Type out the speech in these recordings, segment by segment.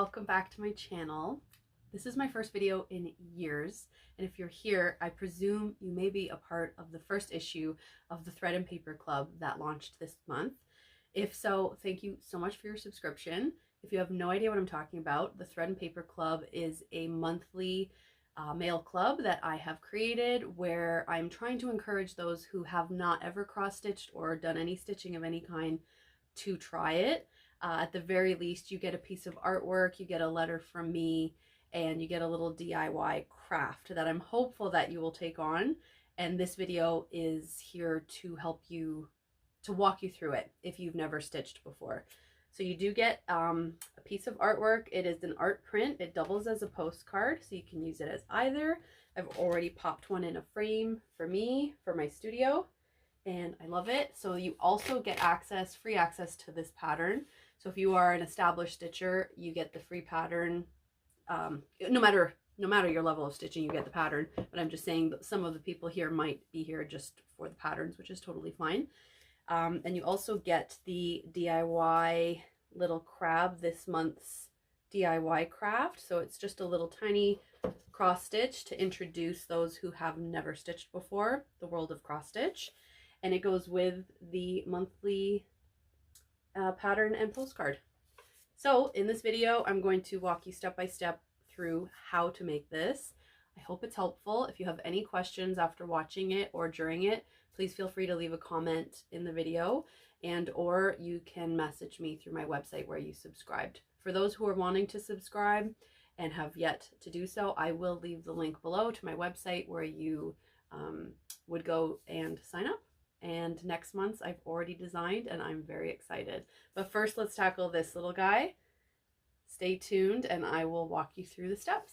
welcome back to my channel. This is my first video in years, and if you're here, I presume you may be a part of the first issue of the Thread and Paper Club that launched this month. If so, thank you so much for your subscription. If you have no idea what I'm talking about, the Thread and Paper Club is a monthly mail club that I have created where I'm trying to encourage those who have not ever cross-stitched or done any stitching of any kind to try it. At the very least, you get a piece of artwork, you get a letter from me, and you get a little DIY craft that I'm hopeful that you will take on. And this video is here to help you, to walk you through it if you've never stitched before. So you do get a piece of artwork. It is an art print. It doubles as a postcard, so you can use it as either. I've already popped one in a frame for me, for my studio, and I love it. So you also get access, free access to this pattern. So if you are an established stitcher, you get the free pattern. No matter your level of stitching, you get the pattern. But I'm just saying that some of the people here might be here just for the patterns, which is totally fine. And you also get the DIY little crab, this month's DIY craft. So it's just a little tiny cross stitch to introduce those who have never stitched before the world of cross stitch. And it goes with the monthly pattern and postcard. So in this video, I'm going to walk you step by step through how to make this. I hope it's helpful. If you have any questions after watching it or during it, please feel free to leave a comment in the video, and or you can message me through my website where you subscribed. For those who are wanting to subscribe and have yet to do so, I will leave the link below to my website where you would go and sign up. And next month's I've already designed and I'm very excited. But first, let's tackle this little guy. Stay tuned and I will walk you through the steps.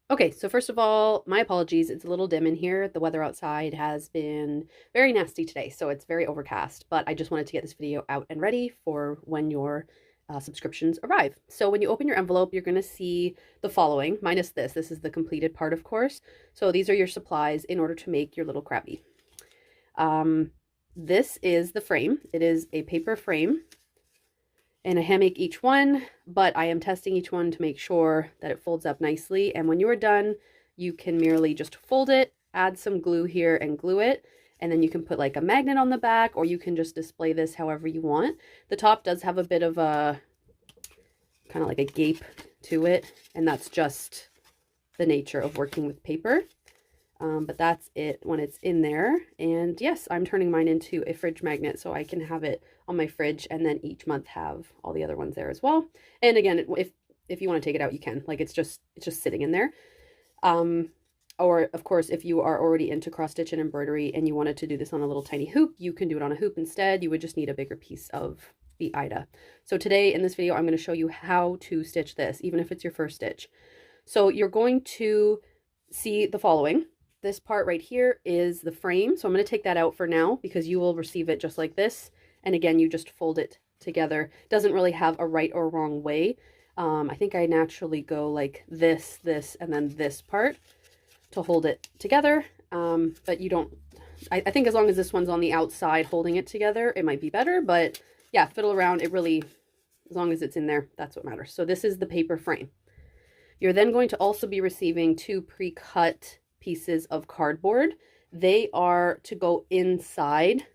Okay, so first of all, my apologies. It's a little dim in here. The weather outside has been very nasty today, so it's very overcast. But I just wanted to get this video out and ready for when your subscriptions arrive. So when you open your envelope, you're going to see the following, minus this. This is the completed part, of course. So these are your supplies in order to make your little crabby. This is the frame. It is a paper frame and I hand make each one, but I am testing each one to make sure that it folds up nicely. And when you are done, you can merely just fold it, add some glue here and glue it. And then you can put like a magnet on the back, or you can just display this however you want. The top does have a bit of a kind of like a gape to it. And that's just the nature of working with paper. But that's it when it's in there. And yes, I'm turning mine into a fridge magnet so I can have it on my fridge and then each month have all the other ones there as well. And again, if you want to take it out, you can. Like it's just sitting in there. Or of course, if you are already into cross stitch and embroidery and you wanted to do this on a little tiny hoop, you can do it on a hoop instead. You would just need a bigger piece of the Aida. So today in this video, I'm going to show you how to stitch this, even if it's your first stitch. So you're going to see the following. This part right here is the frame. So I'm going to take that out for now because you will receive it just like this. And again, you just fold it together. It doesn't really have a right or wrong way. I think I naturally go like this, and then this part to hold it together. But you don't, I think as long as this one's on the outside holding it together, it might be better. But yeah, fiddle around. It really, as long as it's in there, that's what matters. So this is the paper frame. You're then going to also be receiving two pre-cut pieces of cardboard. They are to go inside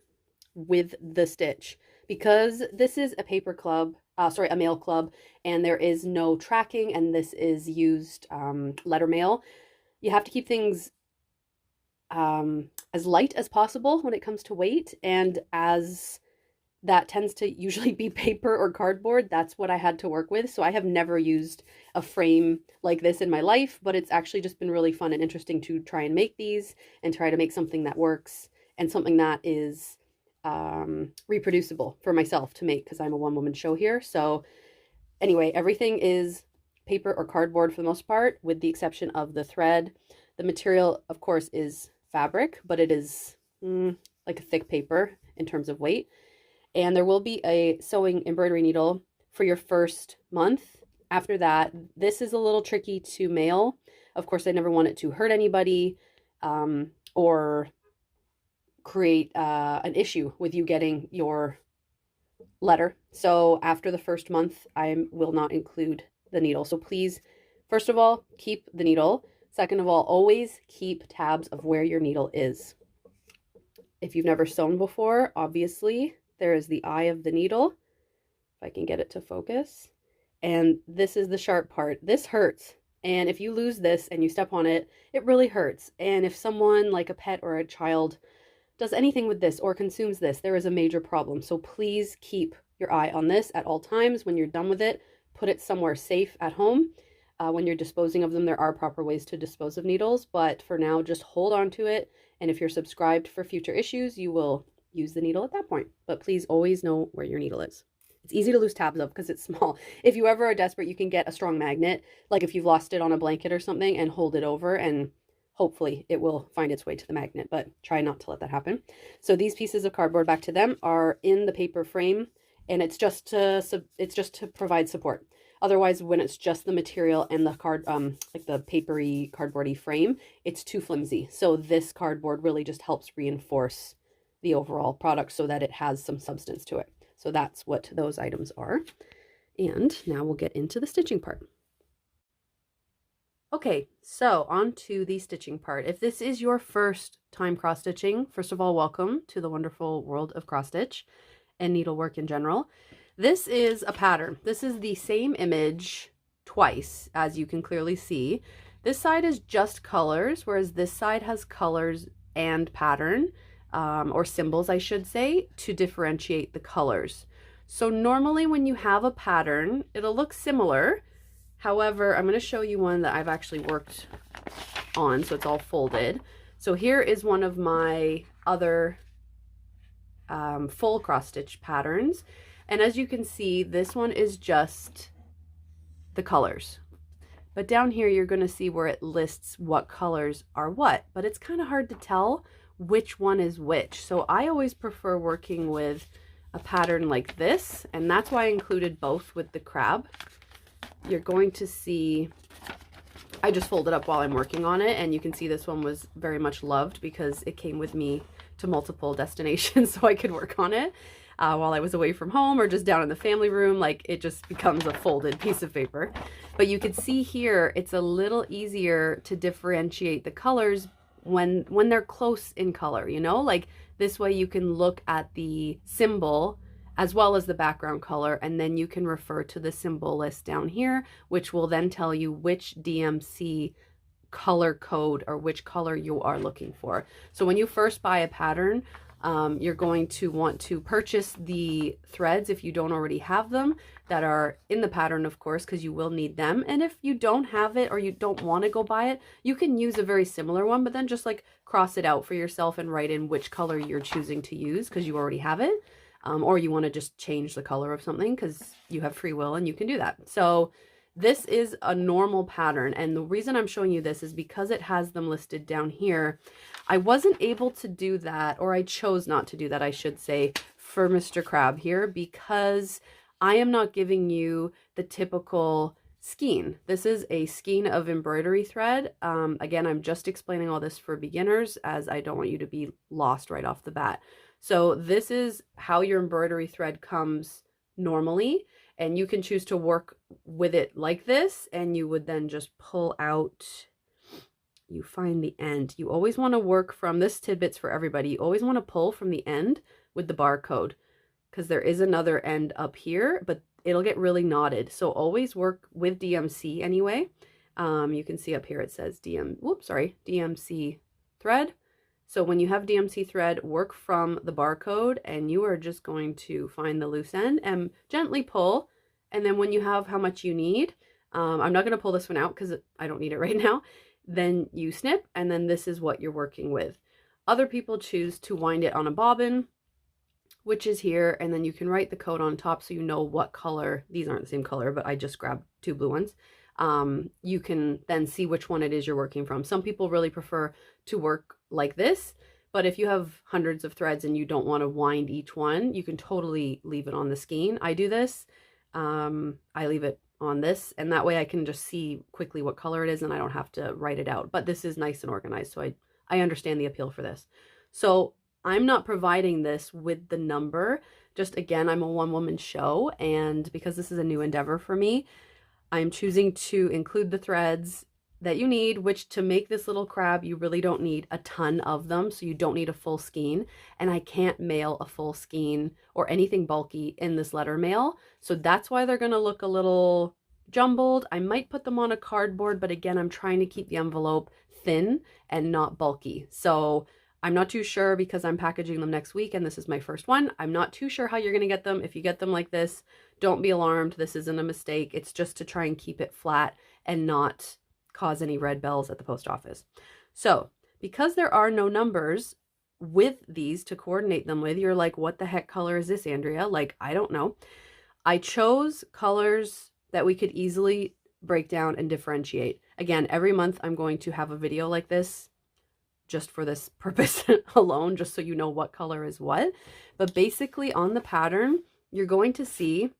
with the stitch because this is a paper club, a mail club, and there is no tracking, and this is used letter mail. You have to keep things as light as possible when it comes to weight, and as that tends to usually be paper or cardboard, that's what I had to work with. So I have never used a frame like this in my life, but it's actually just been really fun and interesting to try and make these and try to make something that works and something that is reproducible for myself to make because I'm a one-woman show here. So anyway, everything is paper or cardboard for the most part, with the exception of the thread. The material, of course, is fabric, but it is like a thick paper in terms of weight. And there will be a sewing embroidery needle for your first month. After that, this is a little tricky to mail. Of course, I never want it to hurt anybody or create an issue with you getting your letter. So after the first month, I will not include the needle. So please, first of all, keep the needle. Second of all, always keep tabs of where your needle is. If you've never sewn before, obviously there is the eye of the needle. If I can get it to focus. And this is the sharp part. This hurts. And if you lose this and you step on it, it really hurts. And if someone like a pet or a child does anything with this or consumes this, there is a major problem. So please keep your eye on this at all times. When you're done with it, put it somewhere safe at home. When you're disposing of them, there are proper ways to dispose of needles, but for now, just hold on to it. And if you're subscribed for future issues, you will use the needle at that point. But please always know where your needle is. It's easy to lose tabs of because it's small. If you ever are desperate, you can get a strong magnet, like if you've lost it on a blanket or something, and hold it over, and hopefully it will find its way to the magnet, but try not to let that happen. So these pieces of cardboard, back to them, are in the paper frame, and it's just to provide support. Otherwise, when it's just the material and the card, like the papery, cardboardy frame, it's too flimsy. So this cardboard really just helps reinforce the overall product so that it has some substance to it. So that's what those items are. And now we'll get into the stitching part. Okay, so on to the stitching part. If this is your first time cross stitching, first of all, welcome to the wonderful world of cross stitch and needlework in general. This is a pattern. This is the same image twice, as you can clearly see. This side is just colors, whereas this side has colors and pattern, or symbols, I should say, to differentiate the colors. So normally when you have a pattern, it'll look similar. However, I'm going to show you one that I've actually worked on, so it's all folded. So here is one of my other full cross stitch patterns. And as you can see, this one is just the colors. But down here, you're going to see where it lists what colors are what, but it's kind of hard to tell which one is which. So I always prefer working with a pattern like this, and that's why I included both with the crab. You're going to see, I just folded up while I'm working on it, and you can see this one was very much loved because it came with me to multiple destinations so I could work on it while I was away from home or just down in the family room. Like, it just becomes a folded piece of paper. But you can see here, it's a little easier to differentiate the colors when they're close in color, you know, like this way you can look at the symbol as well as the background color, and then you can refer to the symbol list down here, which will then tell you which DMC color code or which color you are looking for. So when you first buy a pattern, you're going to want to purchase the threads if you don't already have them that are in the pattern, of course, because you will need them. And if you don't have it or you don't want to go buy it, you can use a very similar one, but then just like cross it out for yourself and write in which color you're choosing to use because you already have it. Or you want to just change the color of something because you have free will and you can do that. So this is a normal pattern, and the reason I'm showing you this is because it has them listed down here. I wasn't able to do that, or I chose not to do that, I should say, for Mr. Crab here, because I am not giving you the typical skein. This is a skein of embroidery thread. Again, I'm just explaining all this for beginners as I don't want you to be lost right off the bat. So this is how your embroidery thread comes normally, and you can choose to work with it like this, and you would then just pull out, you find the end. You always want to work from, this tidbits for everybody, you always want to pull from the end with the barcode, because there is another end up here, but it'll get really knotted. So always work with DMC anyway. You can see up here it says DMC thread. So when you have DMC thread, work from the barcode, and you are just going to find the loose end and gently pull. And then when you have how much you need, I'm not going to pull this one out because I don't need it right now. Then you snip, and then this is what you're working with. Other people choose to wind it on a bobbin, which is here, and then you can write the code on top so you know what color. These aren't the same color, but I just grabbed two blue ones. You can then see which one it is you're working from. Some people really prefer to work like this, but if you have hundreds of threads and you don't want to wind each one, you can totally leave it on the skein. I do this. I leave it on this, and that way I can just see quickly what color it is and I don't have to write it out. But this is nice and organized, so I understand the appeal for this. So I'm not providing this with the number. Just again, I'm a one-woman show, and because this is a new endeavor for me, I'm choosing to include the threads that you need, which to make this little crab, you really don't need a ton of them, so you don't need a full skein. And I can't mail a full skein or anything bulky in this letter mail, so that's why they're gonna look a little jumbled. I might put them on a cardboard, but again, I'm trying to keep the envelope thin and not bulky. So I'm not too sure because I'm packaging them next week and this is my first one. I'm not too sure how you're gonna get them. If you get them like this, don't be alarmed. This isn't a mistake. It's just to try and keep it flat and not cause any red bells at the post office. So because there are no numbers with these to coordinate them with, you're like, what the heck color is this, Andrea? Like, I don't know. I chose colors that we could easily break down and differentiate. Again, every month I'm going to have a video like this just for this purpose alone, just so you know what color is what. But basically on the pattern, you're going to see,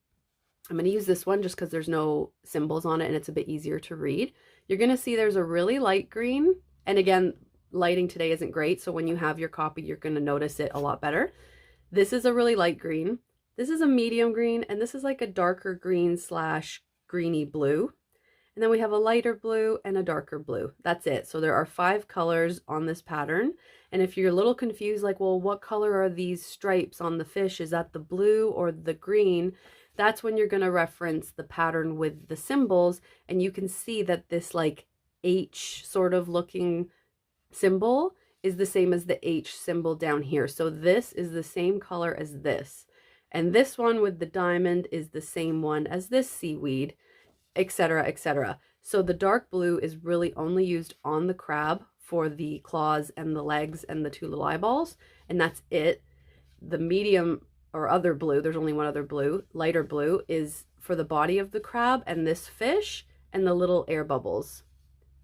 I'm going to use this one just because there's no symbols on it and it's a bit easier to read. You're going to see there's a really light green. And again, lighting today isn't great, so when you have your copy, you're going to notice it a lot better. This is a really light green. This is a medium green, and this is like a darker green slash greeny blue. And then we have a lighter blue and a darker blue. That's it. So there are 5 colors on this pattern. And if you're a little confused, like, well, what color are these stripes on the fish? Is that the blue or the green? That's when you're going to reference the pattern with the symbols. And you can see that this like H sort of looking symbol is the same as the H symbol down here. So this is the same color as this. And this one with the diamond is the same one as this seaweed, etc., etc. So the dark blue is really only used on the crab for the claws and the legs and the 2 little eyeballs, and that's it. The medium or other blue, there's only one other blue, lighter blue, is for the body of the crab and this fish and the little air bubbles,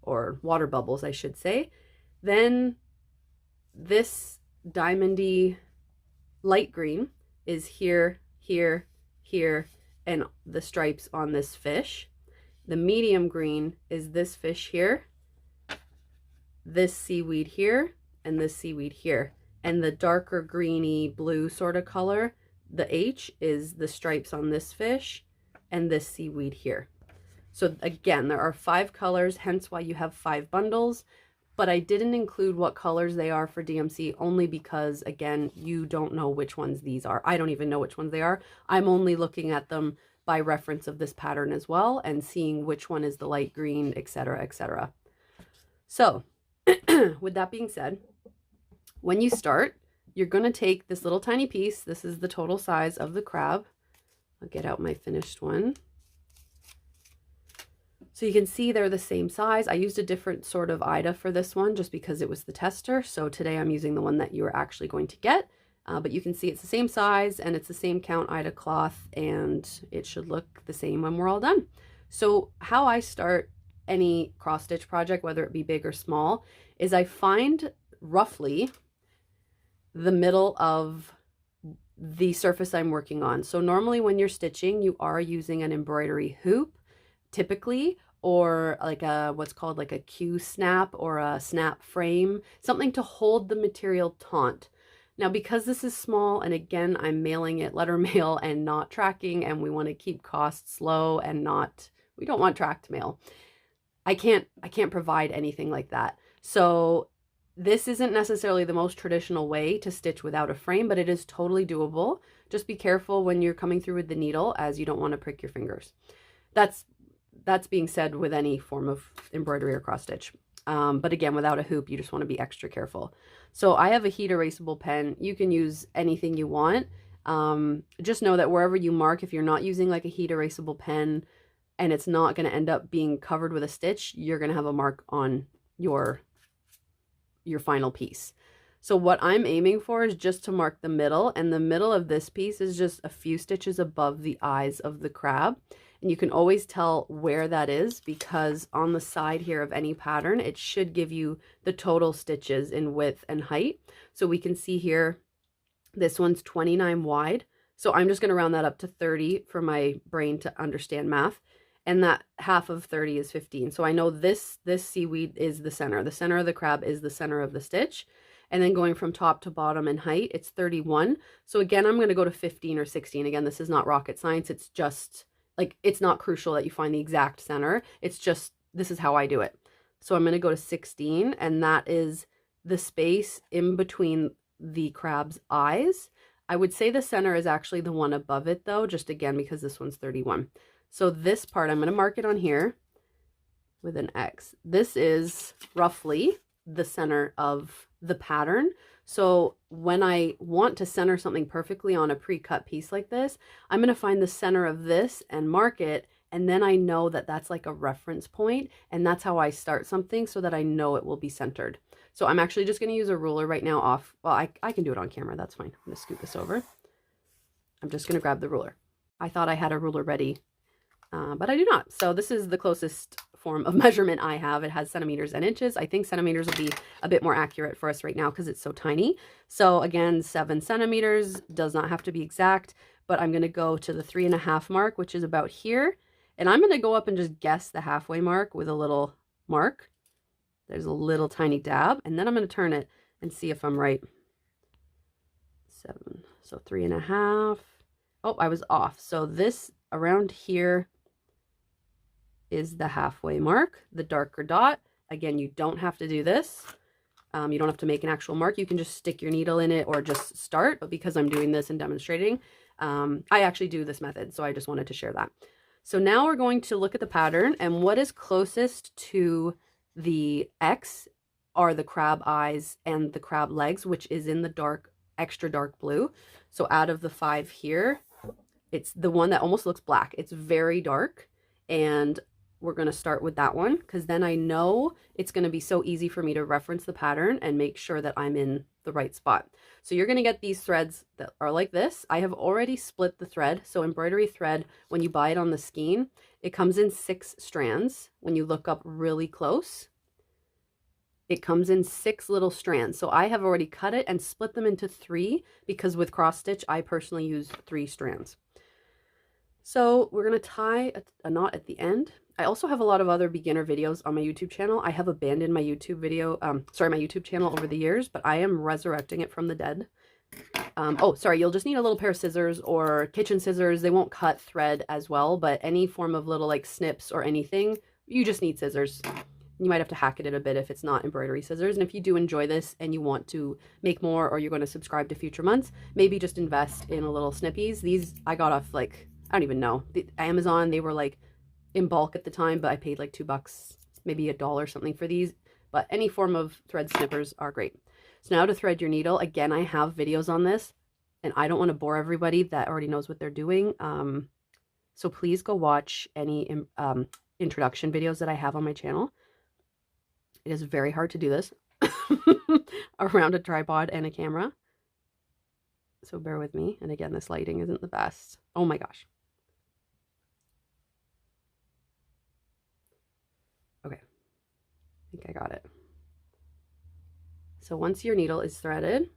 or water bubbles, I should say. Then this diamondy light green is here, here, here, and the stripes on this fish. The medium green is this fish here, this seaweed here, and this seaweed here. And the darker greeny blue sort of color, the H, is the stripes on this fish and this seaweed here. So again, there are 5 colors, hence why you have 5 bundles. But I didn't include what colors they are for DMC only because, again, you don't know which ones these are. I don't even know which ones they are. I'm only looking at them by reference of this pattern as well and seeing which one is the light green, etc., etc. So with that being said, when you start, you're going to take this little tiny piece. This is the total size of the crab. I'll get out my finished one. So you can see they're the same size. I used a different sort of Aida for this one just because it was the tester. So today I'm using the one that you are actually going to get. But you can see it's the same size and it's the same count Aida cloth, and it should look the same when we're all done. So how I start any cross stitch project, whether it be big or small, is I find roughly the middle of the surface I'm working on. So normally when you're stitching, you are using an embroidery hoop typically, or like a what's called like a Q snap or a snap frame, something to hold the material taut. Now, because this is small, and again, I'm mailing it letter mail and not tracking, and we want to keep costs low and we don't want tracked mail. I can't provide anything like that. So this isn't necessarily the most traditional way to stitch without a frame, but it is totally doable. Just be careful when you're coming through with the needle, as you don't want to prick your fingers. That's being said with any form of embroidery or cross stitch. But again, without a hoop, you just want to be extra careful. So I have a heat erasable pen. You can use anything you want. Just know that wherever you mark, if you're not using like a heat erasable pen and it's not going to end up being covered with a stitch, you're going to have a mark on your final piece. So what I'm aiming for is just to mark the middle, and the middle of this piece is just a few stitches above the eyes of the crab. And you can always tell where that is because on the side here of any pattern, it should give you the total stitches in width and height. So we can see here, this one's 29 wide. So I'm just going to round that up to 30 for my brain to understand math. And that half of 30 is 15. So I know this seaweed is the center. The center of the crab is the center of the stitch. And then going from top to bottom in height, it's 31. So again, I'm going to go to 15 or 16. Again, this is not rocket science. It's just like, it's not crucial that you find the exact center. It's just, this is how I do it. So I'm going to go to 16, and that is the space in between the crab's eyes. I would say the center is actually the one above it though, just again, because this one's 31. So this part, I'm going to mark it on here with an X. This is roughly the center of the pattern. So when I want to center something perfectly on a pre-cut piece like this, I'm going to find the center of this and mark it. And then I know that that's like a reference point, and that's how I start something so that I know it will be centered. So I'm actually just going to use a ruler right now off. Well, I can do it on camera. That's fine. I'm going to scoot this over. I'm just going to grab the ruler. I thought I had a ruler ready, but I do not. So this is the closest form of measurement I have. It has centimeters and inches. I think centimeters will be a bit more accurate for us right now because it's so tiny. So again, 7 centimeters does not have to be exact, but I'm going to go to the 3.5 mark, which is about here. And I'm going to go up and just guess the halfway mark with a little mark. There's a little tiny dab, and then I'm going to turn it and see if I'm right. 7, so 3.5. Oh, I was off. So this around here is the halfway mark, the darker dot. Again, you don't have to do this. You don't have to make an actual mark. You can just stick your needle in it or just start. But because I'm doing this and demonstrating, I actually do this method. So I just wanted to share that. So now we're going to look at the pattern, and what is closest to the X are the crab eyes and the crab legs, which is in the dark, extra dark blue. So out of the 5 here, it's the one that almost looks black. It's very dark, and we're going to start with that one because then I know it's going to be so easy for me to reference the pattern and make sure that I'm in the right spot. So you're going to get these threads that are like this. I have already split the thread. So embroidery thread, when you buy it on the skein, it comes in 6 strands. When you look up really close, it comes in 6 little strands. So I have already cut it and split them into 3 because with cross stitch, I personally use 3 strands. So we're going to tie a knot at the end. I also have a lot of other beginner videos on my YouTube channel. I have abandoned my YouTube video, my YouTube channel over the years, but I am resurrecting it from the dead. Oh, sorry, you'll just need a little pair of scissors or kitchen scissors. They won't cut thread as well, but any form of little like snips or anything, you just need scissors. You might have to hack it a bit if it's not embroidery scissors. And if you do enjoy this and you want to make more, or you're going to subscribe to future months, maybe just invest in a little snippies. These I got off like, I don't even know, Amazon. They were like in bulk at the time, but I paid like $2, maybe $1 something for these. But any form of thread snippers are great. So now to thread your needle. Again, I have videos on this, and I don't want to bore everybody that already knows what they're doing. So please go watch any introduction videos that I have on my channel. It is very hard to do this around a tripod and a camera. So bear with me. And again, this lighting isn't the best. Oh my gosh. Okay. I think I got it. So once your needle is threaded,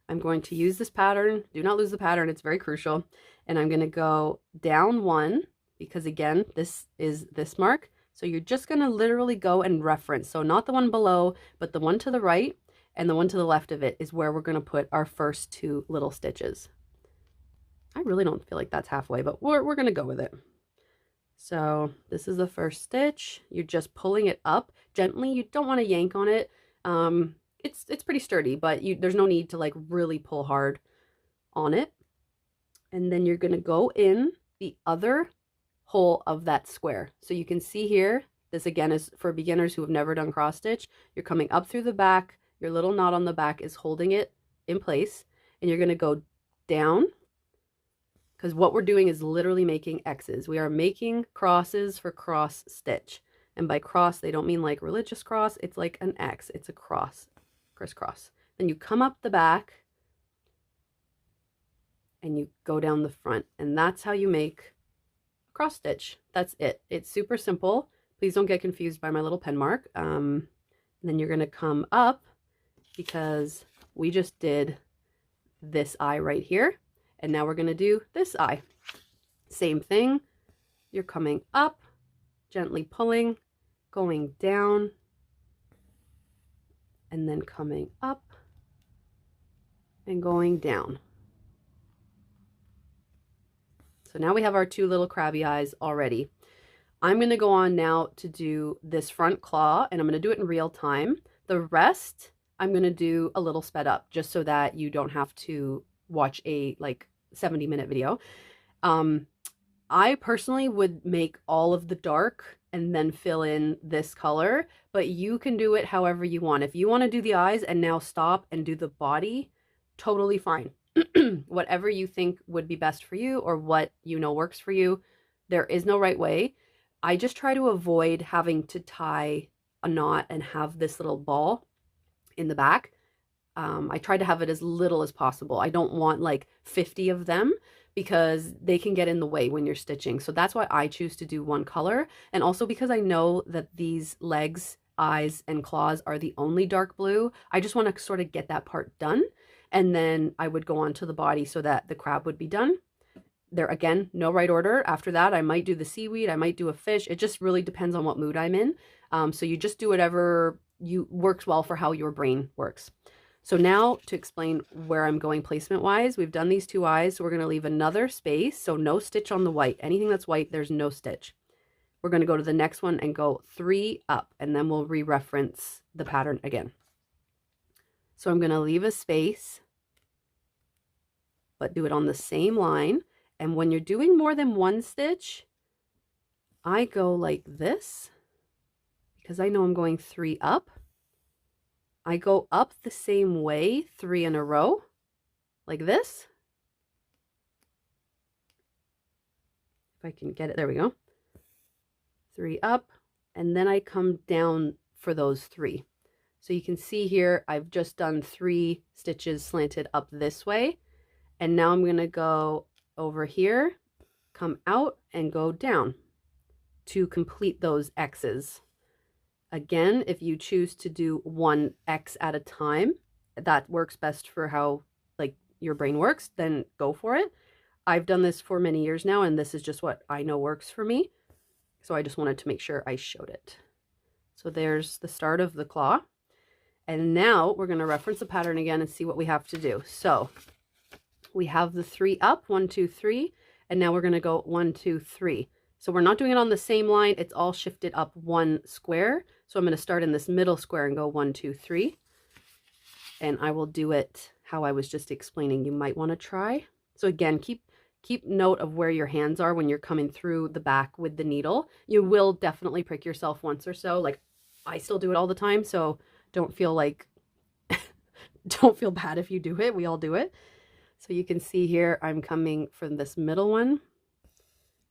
I'm going to use this pattern. Do not lose the pattern. It's very crucial. And I'm going to go down 1 because again, this is this mark. So you're just going to literally go and reference. So not the one below, but the one to the right and the one to the left of it is where we're going to put our first 2 little stitches. I really don't feel like that's halfway, but we're going to go with it. So this is the first stitch. You're just pulling it up gently. You don't want to yank on it. It's pretty sturdy, but there's no need to like really pull hard on it. And then you're going to go in the other hole of that square. So you can see here, this again is for beginners who have never done cross stitch. You're coming up through the back. Your little knot on the back is holding it in place, and you're going to go down because what we're doing is literally making X's. We are making crosses for cross stitch. And by cross, they don't mean like religious cross. It's like an X. It's a cross, crisscross. Then you come up the back and you go down the front, and that's how you make cross stitch. That's it. It's super simple. Please don't get confused by my little pen mark. Then you're going to come up because we just did this eye right here, and now we're going to do this eye. Same thing. You're coming up, gently pulling, going down, and then coming up and going down. So now we have our two little crabby eyes already. I'm going to go on now to do this front claw, and I'm going to do it in real time. The rest I'm going to do a little sped up, just so that you don't have to watch a like 70-minute video. I personally would make all of the dark and then fill in this color, but you can do it however you want. If you want to do the eyes and now stop and do the body, totally fine. Whatever you think would be best for you, or what you know works for you. There is no right way. I just try to avoid having to tie a knot and have this little ball in the back. I try to have it as little as possible. I don't want like 50 of them, because they can get in the way when you're stitching. So that's why I choose to do one color. And also because I know that these legs, eyes, and claws are the only dark blue, I just want to sort of get that part done. And then I would go on to the body so that the crab would be done. There, again, no right order. After that, I might do the seaweed, I might do a fish. It just really depends on what mood I'm in. So you just do whatever works well for how your brain works. So now to explain where I'm going placement wise, we've done these two eyes. So we're going to leave another space. So no stitch on the white. Anything that's white, there's no stitch. We're going to go to the next one and go 3 up, and then we'll re-reference the pattern again. So I'm going to leave a space, but do it on the same line. And when you're doing more than one stitch, I go like this, because I know I'm going 3 up. I go up the same way 3 in a row, like this. If I can get it, there we go. 3 up, and then I come down for those 3. So you can see here, I've just done 3 stitches slanted up this way. And now I'm going to go over here, come out, and go down to complete those X's. Again, if you choose to do one X at a time, that works best for how like your brain works, then go for it. I've done this for many years now, and this is just what I know works for me. So I just wanted to make sure I showed it. So there's the start of the claw. And now we're going to reference the pattern again and see what we have to do. So we have the 3 up, 1, 2, 3, and now we're going to go 1, 2, 3. So we're not doing it on the same line. It's all shifted up 1 square. So I'm going to start in this middle square and go 1, 2, 3. And I will do it how I was just explaining. You might want to try. So again, keep note of where your hands are when you're coming through the back with the needle. You will definitely prick yourself once or so. Like I still do it all the time. So don't feel like, don't feel bad if you do it. We all do it. So you can see here, I'm coming from this middle one,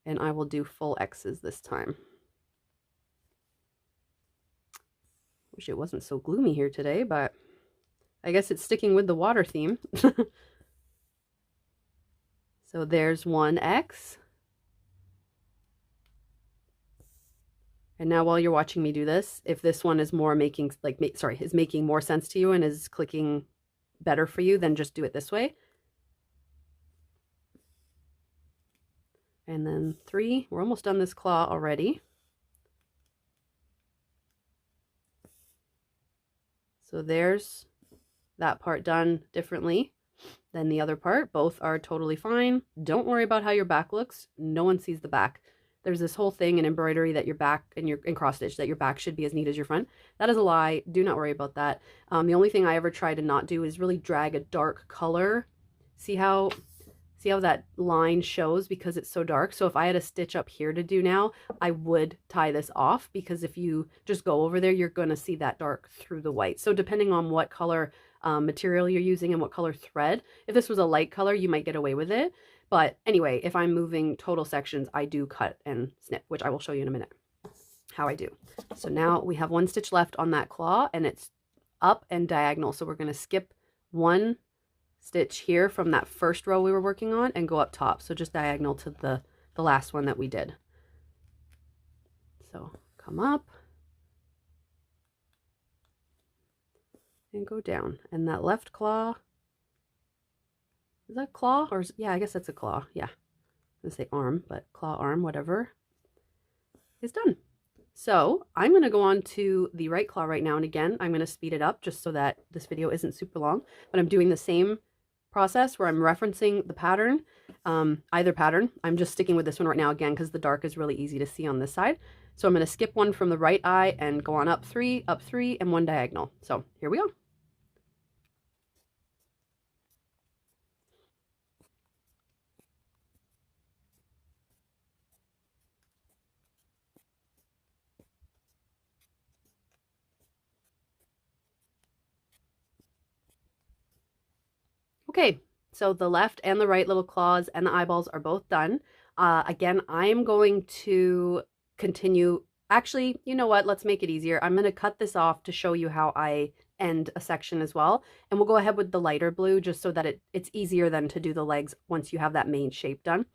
and I will do full X's this time. Wish it wasn't so gloomy here today, but I guess it's sticking with the water theme. So there's 1 X. And now while you're watching me do this, if this one is more making, like, is making more sense to you and is clicking better for you, then just do it this way. And then 3, we're almost done this claw already. So there's that part done differently than the other part. Both are totally fine. Don't worry about how your back looks. No one sees the back. There's this whole thing in embroidery that your back and in cross stitch that your back should be as neat as your front. That is a lie. Do not worry about that. The only thing I ever try to not do is really drag a dark color. See how that line shows because it's so dark? So if I had a stitch up here to do now, I would tie this off, because if you just go over there, you're going to see that dark through the white. So depending on what color material you're using and what color thread, if this was a light color, you might get away with it. But anyway, if I'm moving total sections, I do cut and snip, which I will show you in a minute how I do. So now we have 1 stitch left on that claw, and it's up and diagonal. So we're going to skip 1 stitch here from that first row we were working on and go up top. So just diagonal to the last one that we did. So come up and go down. And that left claw, is that claw? Or yeah, I guess that's a claw. Yeah. I'm going to say arm, but claw, arm, whatever, is done. So I'm going to go on to the right claw right now. And again, I'm going to speed it up just so that this video isn't super long, but I'm doing the same process where I'm referencing the pattern, either pattern. I'm just sticking with this one right now again, because the dark is really easy to see on this side. So I'm going to skip one from the right eye and go on up three, and one diagonal. So here we go. Okay, so the left and the right little claws and the eyeballs are both done. Again, I'm going to continue. Actually, you know what? Let's make it easier. I'm going to cut this off to show you how I end a section as well. And we'll go ahead with the lighter blue just so that it's easier then to do the legs once you have that main shape done.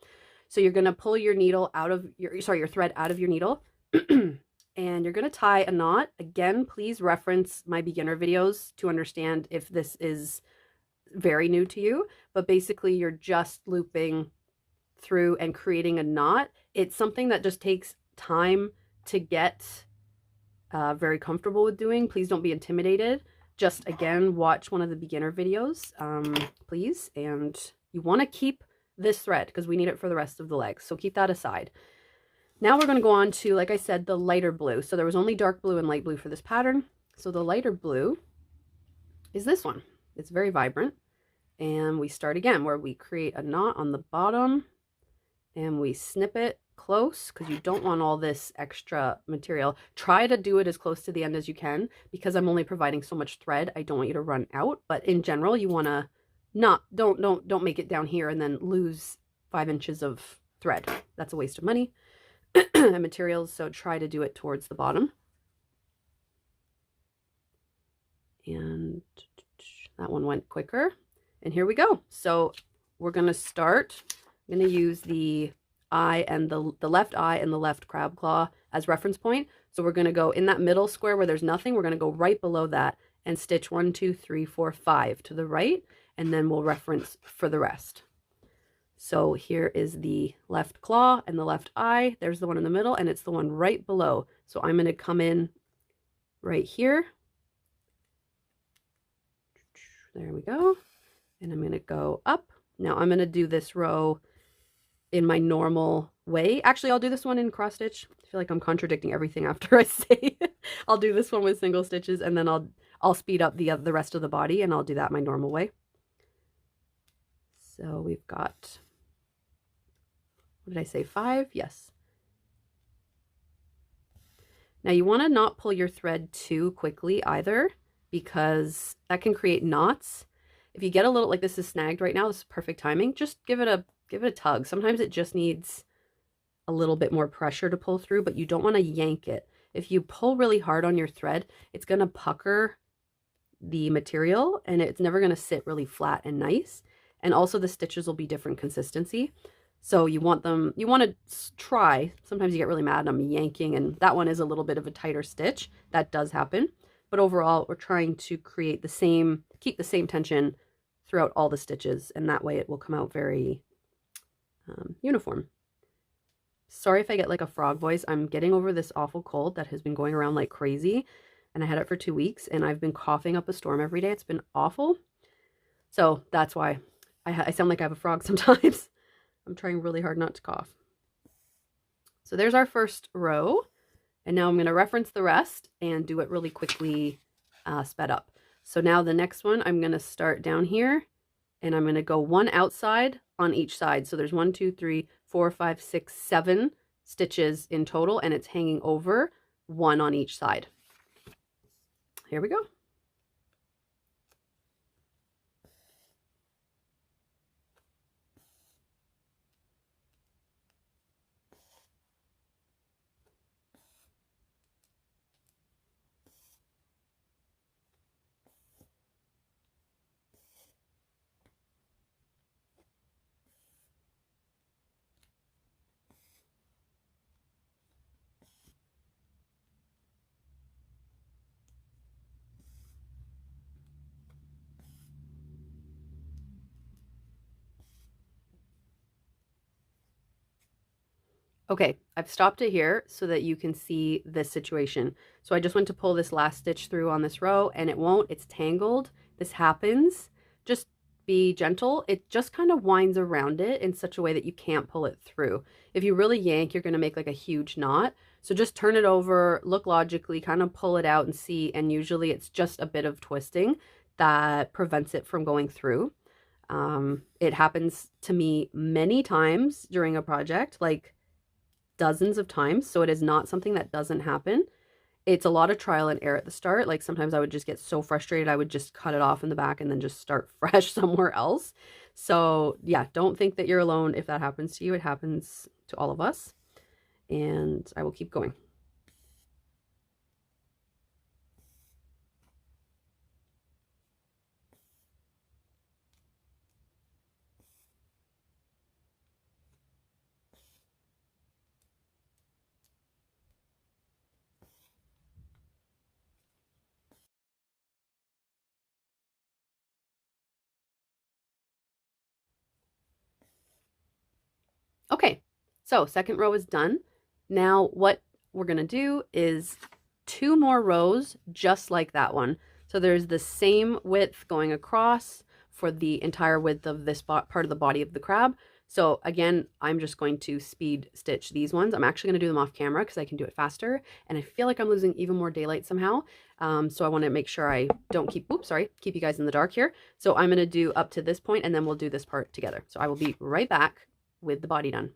So you're going to pull your needle out of your thread out of your needle. And you're going to tie a knot. Again, please reference my beginner videos to understand if this is very new to you, but basically you're just looping through and creating a knot. It's something that just takes time to get very comfortable with doing. Please don't be intimidated. Just again, watch one of the beginner videos, please. And you want to keep this thread because we need it for the rest of the legs. So keep that aside. Now we're going to go on to, like I said, the lighter blue. So there was only dark blue and light blue for this pattern. So the lighter blue is this one. It's very vibrant. And we start again where we create a knot on the bottom and we snip it close because you don't want all this extra material. Try to do it as close to the end as you can because I'm only providing so much thread. I don't want you to run out, but in general, you want to don't make it down here and then lose 5 inches of thread. That's a waste of money and materials. So try to do it towards the bottom. And that one went quicker. And here we go. So we're going to start. I'm going to use the eye and the left eye and the left crab claw as reference point. So we're going to go in that middle square where there's nothing. We're going to go right below that and stitch 1, 2, 3, 4, 5 to the right. And then we'll reference for the rest. So here is the left claw and the left eye. There's the one in the middle and it's the one right below. So I'm going to come in right here. There we go. And I'm going to go up. Now I'm going to do this row in my normal way. Actually, I'll do this one in cross stitch. I feel like I'm contradicting everything after I say it. I'll do this one with single stitches and then I'll speed up the rest of the body and I'll do that my normal way. So we've got, what did I say, 5? Yes. Now you want to not pull your thread too quickly either because that can create knots. If you get a little, like this is snagged right now, this is perfect timing, just give it a tug. Sometimes it just needs a little bit more pressure to pull through, but you don't want to yank it. If you pull really hard on your thread, it's going to pucker the material and it's never going to sit really flat and nice. And also the stitches will be different consistency. So you want to try, sometimes you get really mad and I'm yanking and that one is a little bit of a tighter stitch. That does happen. But overall, we're trying to create keep the same tension throughout all the stitches, and that way it will come out very uniform. Sorry if I get like a frog voice. I'm getting over this awful cold that has been going around like crazy, and I had it for 2 weeks, and I've been coughing up a storm every day. It's been awful. So that's why I sound like I have a frog sometimes. I'm trying really hard not to cough. So there's our first row. And now I'm going to reference the rest and do it really quickly, sped up. So now the next one, I'm going to start down here and I'm going to go one outside on each side. So there's 1, 2, 3, 4, 5, 6, 7 stitches in total, and it's hanging over one on each side. Here we go. Okay, I've stopped it here so that you can see this situation. So I just went to pull this last stitch through on this row and it won't, it's tangled. This happens. Just be gentle. It just kind of winds around it in such a way that you can't pull it through. If you really yank, you're going to make like a huge knot. So just turn it over, look logically, kind of pull it out and see. And usually it's just a bit of twisting that prevents it from going through. It happens to me many times during a project, like dozens of times. So it is not something that doesn't happen. It's a lot of trial and error at the start. Like sometimes I would just get so frustrated, I would just cut it off in the back and then just start fresh somewhere else. So yeah, don't think that you're alone if that happens to you. It happens to all of us. And I will keep going. Okay, so second row is done. Now what we're gonna do is 2 more rows just like that one. So there's the same width going across for the entire width of this part of the body of the crab. So again, I'm just going to speed stitch these ones. I'm actually going to do them off camera because I can do it faster. And I feel like I'm losing even more daylight somehow. So I want to make sure I don't keep you guys in the dark here. So I'm going to do up to this point and then we'll do this part together. So I will be right back with the body done.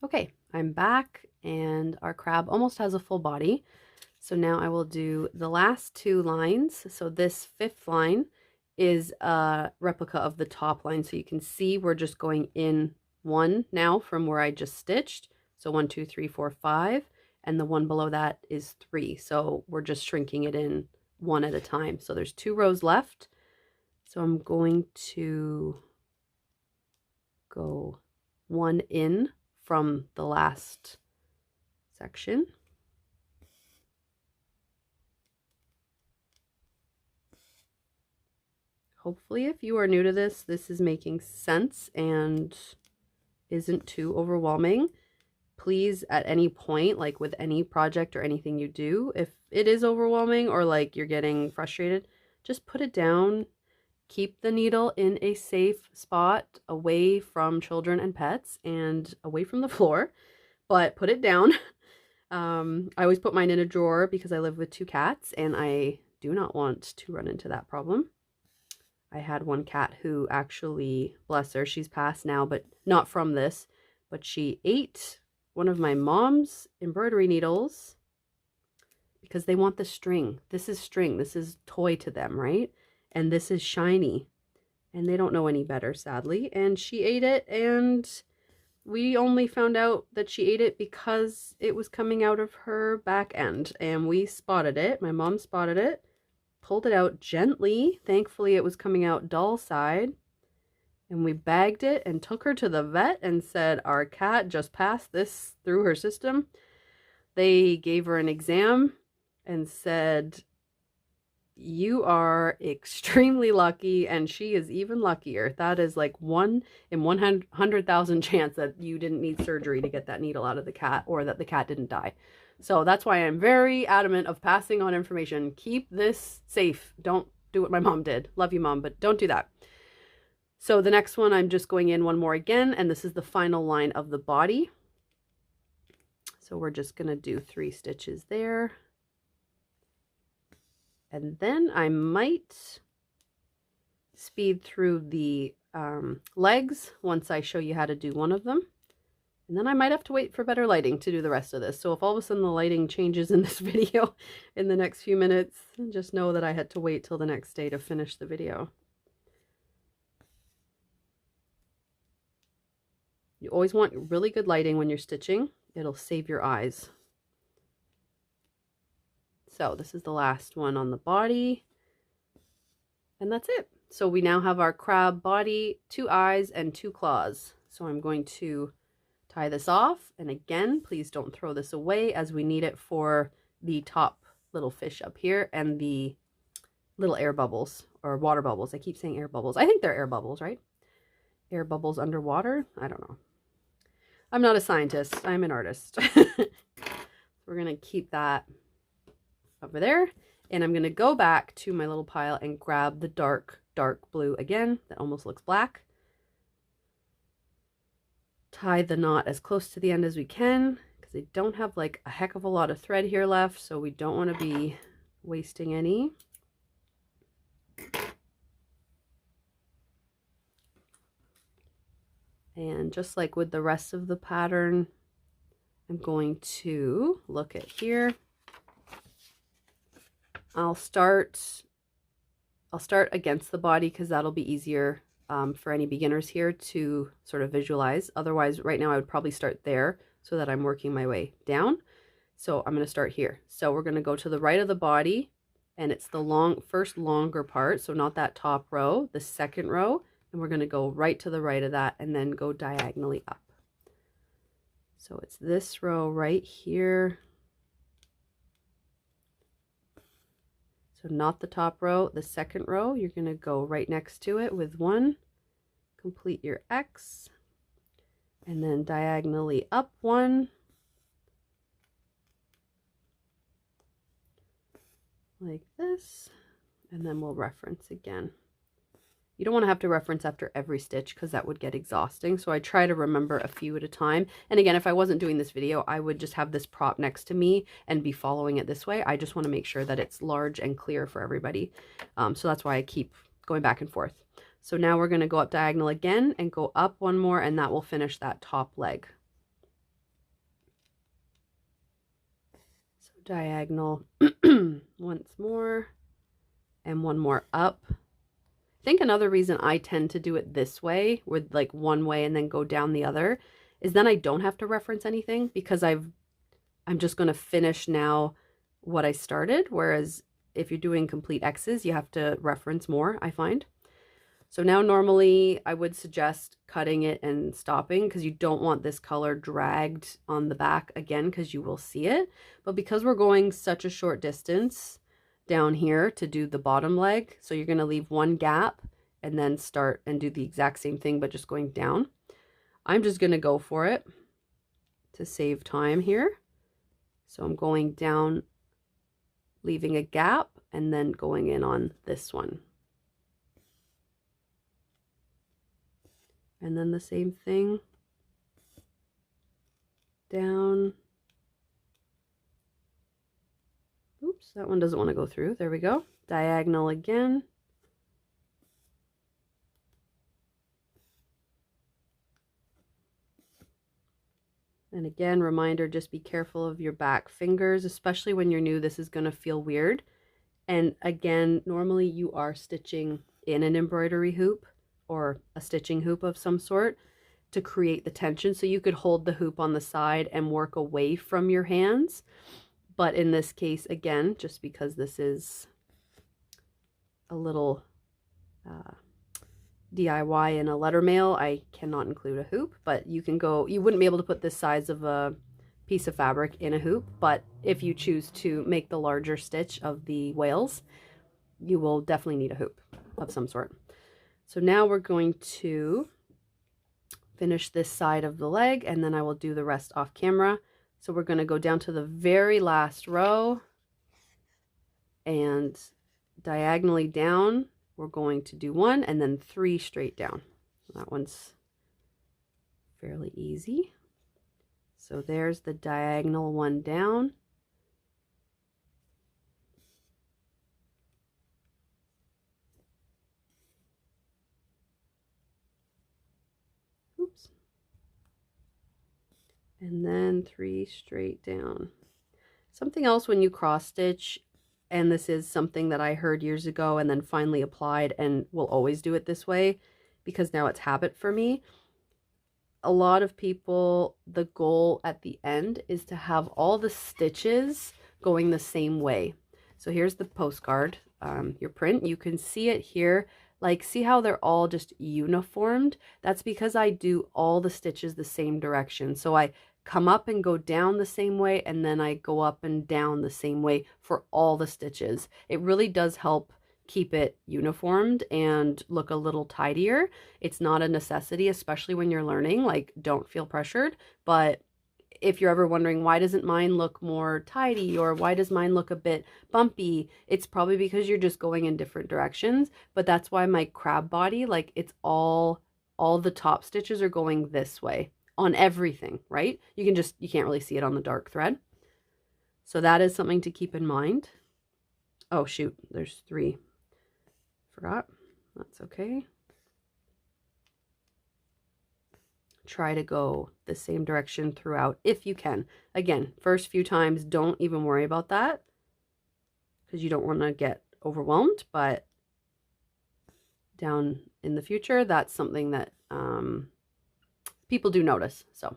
Okay, I'm back and our crab almost has a full body. So now I will do the last 2 lines. So this 5th line is a replica of the top line. So you can see we're just going in 1 now from where I just stitched. So 1, 2, 3, 4, 5. And the one below that is 3. So we're just shrinking it in 1 at a time. So there's 2 rows left. So I'm going to go 1 in from the last section. Hopefully, if you are new to this, this is making sense and isn't too overwhelming. Please, at any point, like with any project or anything you do, if it is overwhelming or like you're getting frustrated, just put it down. Keep the needle in a safe spot away from children and pets and away from the floor, but put it down. I always put mine in a drawer because I live with 2 cats and I do not want to run into that problem. I had one cat who actually, bless her, she's passed now, but not from this, but she ate one of my mom's embroidery needles because they want the string. This is string. This is toy to them, right? And this is shiny. And they don't know any better, sadly. And she ate it, and we only found out that she ate it because it was coming out of her back end. And we spotted it. My mom spotted it, pulled it out gently. Thankfully, it was coming out dull side. And we bagged it and took her to the vet and said, our cat just passed this through her system. They gave her an exam and said, you are extremely lucky, and she is even luckier. That is like 1 in 100,000 chance that you didn't need surgery to get that needle out of the cat or that the cat didn't die. So that's why I'm very adamant of passing on information. Keep this safe. Don't do what my mom did. Love you, Mom, but don't do that. So the next one, I'm just going in 1 more again, and this is the final line of the body. So we're just going to do 3 stitches there. And then I might speed through the legs once I show you how to do one of them. And then I might have to wait for better lighting to do the rest of this. So if all of a sudden the lighting changes in this video in the next few minutes, just know that I had to wait till the next day to finish the video. You always want really good lighting when you're stitching. It'll save your eyes. So this is the last one on the body. And that's it. So we now have our crab body, 2 eyes and 2 claws. So I'm going to tie this off. And again, please don't throw this away as we need it for the top little fish up here and the little air bubbles or water bubbles. I keep saying air bubbles. I think they're air bubbles, right? Air bubbles underwater. I don't know. I'm not a scientist, I'm an artist. We're gonna keep that over there, and I'm gonna go back to my little pile and grab the dark blue again that almost looks black. Tie the knot as close to the end as we can, because I don't have like a heck of a lot of thread here left, so we don't want to be wasting any. And just like with the rest of the pattern, I'm going to look at here. I'll start against the body because that'll be easier for any beginners here to sort of visualize. Otherwise, right now I would probably start there so that I'm working my way down. So I'm going to start here. So we're going to go to the right of the body, and it's the first longer part, so not that top row, the second row, and we're going to go right to the right of that and then go diagonally up. So it's this row right here. So not the top row, the second row, you're going to go right next to it with one, complete your X, and then diagonally up one, like this, and then we'll reference again. You don't want to have to reference after every stitch because that would get exhausting. So I try to remember a few at a time. And again, if I wasn't doing this video, I would just have this prop next to me and be following it this way. I just want to make sure that it's large and clear for everybody. So that's why I keep going back and forth. So now we're going to go up diagonal again and go up one more, and that will finish that top leg. So diagonal once more and one more up. I think another reason I tend to do it this way, with like one way and then go down the other, is then I don't have to reference anything because I'm just going to finish now what I started. Whereas if you're doing complete X's, you have to reference more, I find. So now normally I would suggest cutting it and stopping because you don't want this color dragged on the back again because you will see it. But because we're going such a short distance down here to do the bottom leg, so you're going to leave one gap and then start and do the exact same thing but just going down. I'm just going to go for it to save time here. So I'm going down, leaving a gap, and then going in on this one. And then the same thing down. Oops, that one doesn't want to go through. There we go. Diagonal again. And again, reminder, just be careful of your back fingers, especially when you're new. This is going to feel weird. And again, normally you are stitching in an embroidery hoop or a stitching hoop of some sort to create the tension. So you could hold the hoop on the side and work away from your hands. But in this case, again, just because this is a little DIY in a letter mail, I cannot include a hoop, but you can go, you wouldn't be able to put this size of a piece of fabric in a hoop, but if you choose to make the larger stitch of the whales, you will definitely need a hoop of some sort. So now we're going to finish this side of the leg, and then I will do the rest off camera. So we're going to go down to the very last row, and diagonally down, we're going to do one and then 3 straight down. That one's fairly easy. So there's the diagonal one down. Oops. And then 3 straight down. Something else when you cross stitch, and this is something that I heard years ago and then finally applied and will always do it this way because now it's habit for me. A lot of people, the goal at the end is to have all the stitches going the same way. So here's the postcard, your print. You can see it here. Like, see how they're all just uniformed? That's because I do all the stitches the same direction. So I come up and go down the same way, and then I go up and down the same way for all the stitches. It really does help keep it uniformed and look a little tidier. It's not a necessity, especially when you're learning, like don't feel pressured. But if you're ever wondering, why doesn't mine look more tidy, or why does mine look a bit bumpy, it's probably because you're just going in different directions. But that's why my crab body, like it's all the top stitches are going this way on everything, right? You can't really see it on the dark thread. So that is something to keep in mind. Oh shoot, there's 3. Forgot. That's okay. Try to go the same direction throughout if you can. Again, first few times, don't even worry about that because you don't want to get overwhelmed, but down in the future, that's something that people do notice. So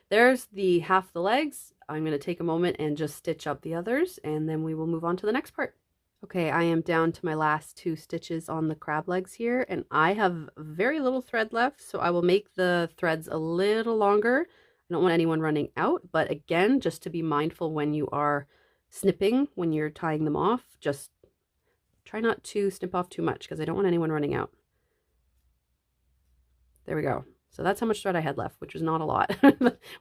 there's the half the legs. I'm going to take a moment and just stitch up the others, and then we will move on to the next part. Okay, I am down to my last 2 stitches on the crab legs here, and I have very little thread left, so I will make the threads a little longer. I don't want anyone running out, but again, just to be mindful when you are snipping, when you're tying them off, just try not to snip off too much because I don't want anyone running out. There we go. So that's how much thread I had left, which was not a lot.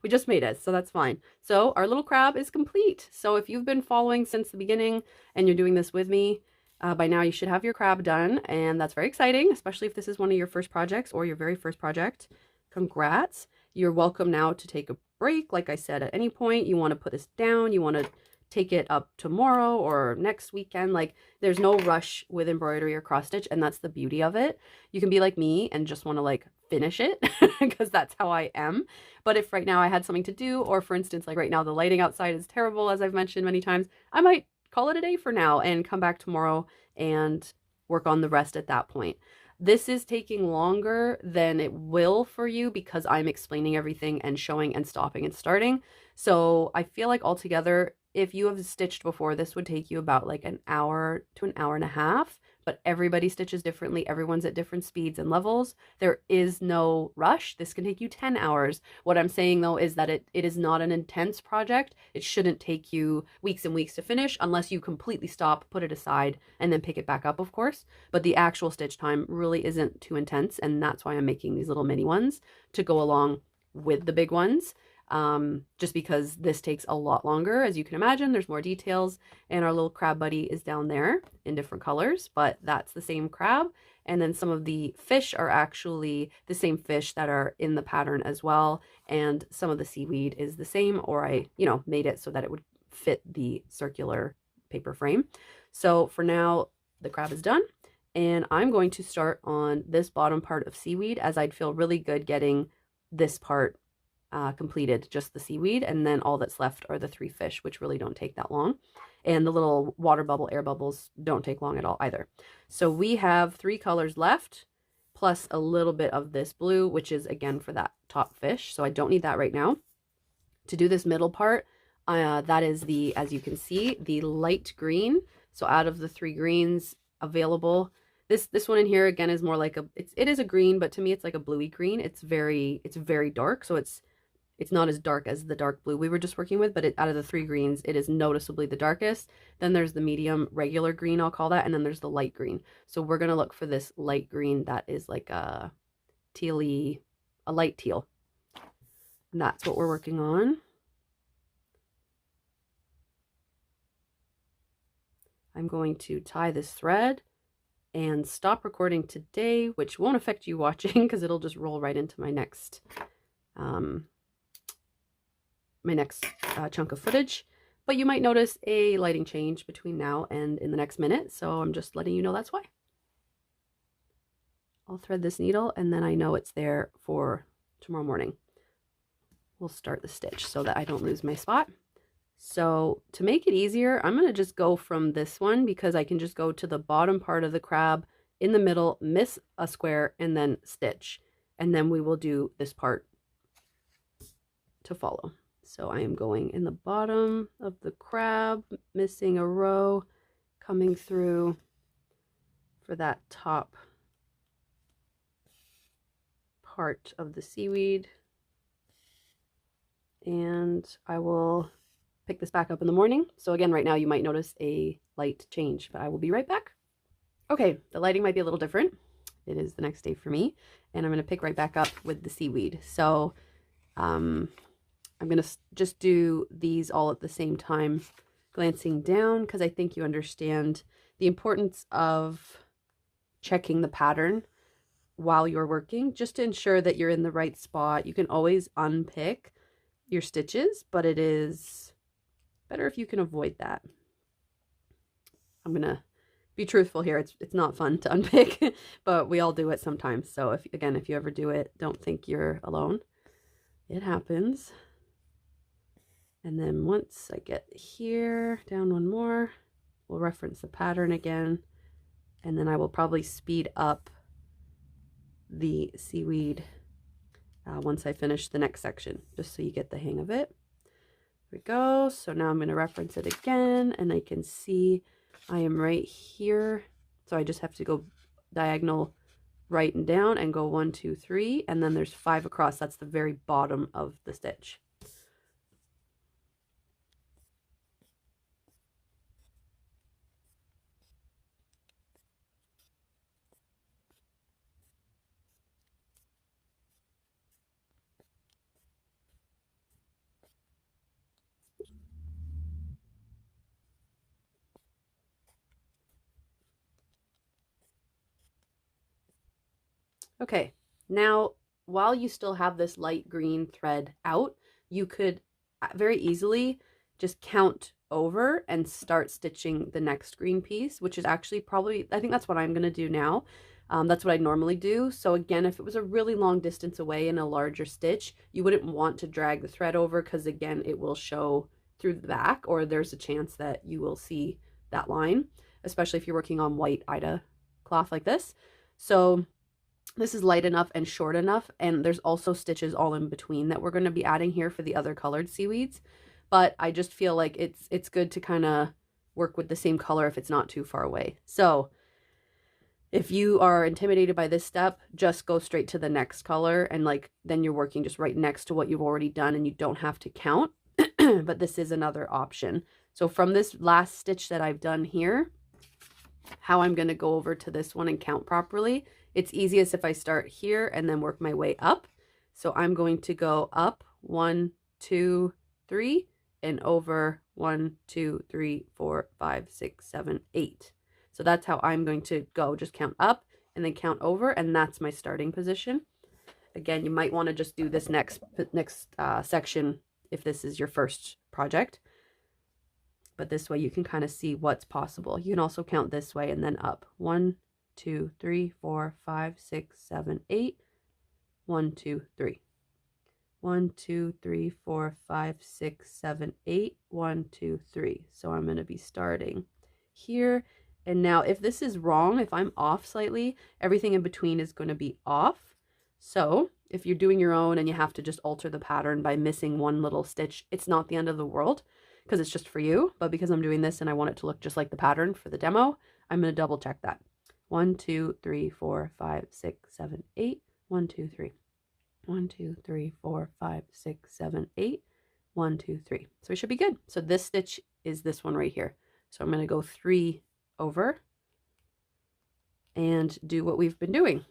We just made it, so that's fine. So our little crab is complete. So if you've been following since the beginning and you're doing this with me, by now you should have your crab done, and that's very exciting, especially if this is one of your first projects or your very first project. Congrats. You're welcome now to take a break. Like I said, at any point you want to put this down, you want to take it up tomorrow or next weekend. Like there's no rush with embroidery or cross stitch, and that's the beauty of it. You can be like me and just want to like finish it because that's how I am. But if right now I had something to do, or for instance, like right now the lighting outside is terrible, as I've mentioned many times, I might call it a day for now and come back tomorrow and work on the rest at that point. This is taking longer than it will for you because I'm explaining everything and showing and stopping and starting. So I feel like altogether, if you have stitched before, this would take you about like an hour to an hour and a half, but everybody stitches differently. Everyone's at different speeds and levels. There is no rush. This can take you 10 hours. What I'm saying though is that it is not an intense project. It shouldn't take you weeks and weeks to finish unless you completely stop, put it aside, and then pick it back up, of course. But the actual stitch time really isn't too intense, and that's why I'm making these little mini ones to go along with the big ones. Just because this takes a lot longer. As you can imagine, there's more details, and our little crab buddy is down there in different colors, but that's the same crab. And then some of the fish are actually the same fish that are in the pattern as well, and some of the seaweed is the same, or I made it so that it would fit the circular paper frame. So for now, the crab is done, and I'm going to start on this bottom part of seaweed, as I'd feel really good getting this part completed, just the seaweed, and then all that's left are the 3 fish, which really don't take that long, and the little water bubble air bubbles don't take long at all either. So we have 3 colors left, plus a little bit of this blue, which is again for that top fish, so I don't need that right now. To do this middle part, that is the, as you can see, the light green. So out of the 3 greens available, this one in here again is more like it is a green, but to me it's like a bluey green. It's very dark, so it's not as dark as the dark blue we were just working with, but out of the 3 greens, it is noticeably the darkest. Then there's the medium regular green, I'll call that, and then there's the light green. So we're going to look for this light green that is like a tealy, a light teal. And that's what we're working on. I'm going to tie this thread and stop recording today, which won't affect you watching because it'll just roll right into my next chunk of footage, but you might notice a lighting change between now and in the next minute, so I'm just letting you know that's why. I'll thread this needle, and then I know it's there for tomorrow morning. We'll start the stitch so that I don't lose my spot. So to make it easier, I'm going to just go from this one because I can just go to the bottom part of the crab in the middle, miss a square, and then stitch, and then we will do this part to follow. So I am going in the bottom of the crab, missing a row, coming through for that top part of the seaweed. And I will pick this back up in the morning. So again, right now you might notice a light change, but I will be right back. Okay, the lighting might be a little different. It is the next day for me, and I'm going to pick right back up with the seaweed. So I'm going to just do these all at the same time, glancing down, because I think you understand the importance of checking the pattern while you're working, just to ensure that you're in the right spot. You can always unpick your stitches, but it is better if you can avoid that. I'm going to be truthful here. It's not fun to unpick, but we all do it sometimes. So if you ever do it, don't think you're alone. It happens. And then once I get here, down one more, we'll reference the pattern again, and then I will probably speed up the seaweed once I finish the next section, just so you get the hang of it. Here we go. So now I'm going to reference it again, and I can see I am right here. So I just have to go diagonal right and down and go 1, 2, 3, and then there's 5 across. That's the very bottom of the stitch. Okay, now while you still have this light green thread out, you could very easily just count over and start stitching the next green piece, which is actually probably, I think that's what I'm going to do now. That's what I normally do. So again, if it was a really long distance away in a larger stitch, you wouldn't want to drag the thread over, because again, it will show through the back, or there's a chance that you will see that line, especially if you're working on white Aida cloth like this. So this is light enough and short enough, and there's also stitches all in between that we're going to be adding here for the other colored seaweeds. But I just feel like it's good to kind of work with the same color if it's not too far away. So if you are intimidated by this step, just go straight to the next color, and like then you're working just right next to what you've already done, and you don't have to count. But this is another option. So from this last stitch that I've done here, how I'm going to go over to this one and count properly, it's easiest if I start here and then work my way up. So I'm going to go up 1, 2, 3, and over 1, 2, 3, 4, 5, 6, 7, 8. So that's how I'm going to go. Just count up and then count over, and that's my starting position. Again, you might want to just do this next section if this is your first project. But this way you can kind of see what's possible. You can also count this way and then up. 1, 2, 3, 4, 5, 6, 7, 8. 1, 2, 3. 1, 2, 3, 4, 5, 6, 7, 8. 1, 2, 3. So I'm going to be starting here. And now if this is wrong, if I'm off slightly, everything in between is going to be off. So if you're doing your own and you have to just alter the pattern by missing one little stitch, it's not the end of the world, because it's just for you. But because I'm doing this and I want it to look just like the pattern for the demo, I'm going to double check that. 1, 2, 3, 4, 5, 6, 7, 8. 1, 2, 3. 1, 2, 3, 4, 5, 6, 7, 8. 1, 2, 3. So we should be good. So this stitch is this one right here. So I'm going to go 3 over and do what we've been doing.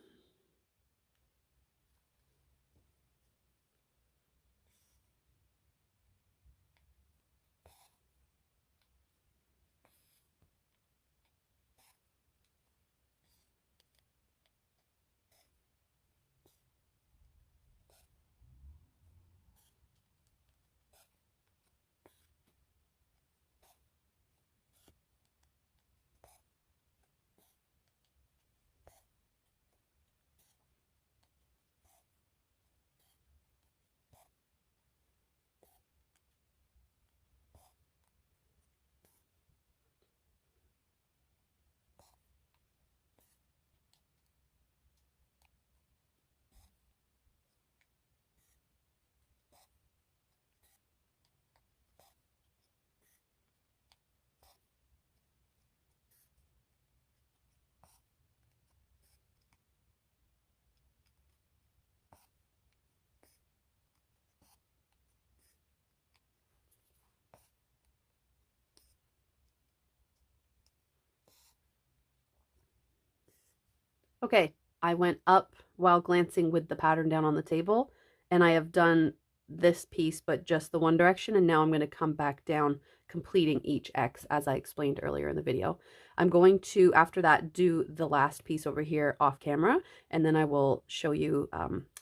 Okay, I went up while glancing with the pattern down on the table, and I have done this piece, but just the one direction, and now I'm going to come back down, completing each X as I explained earlier in the video. I'm going to, after that, do the last piece over here off camera, and then I will show you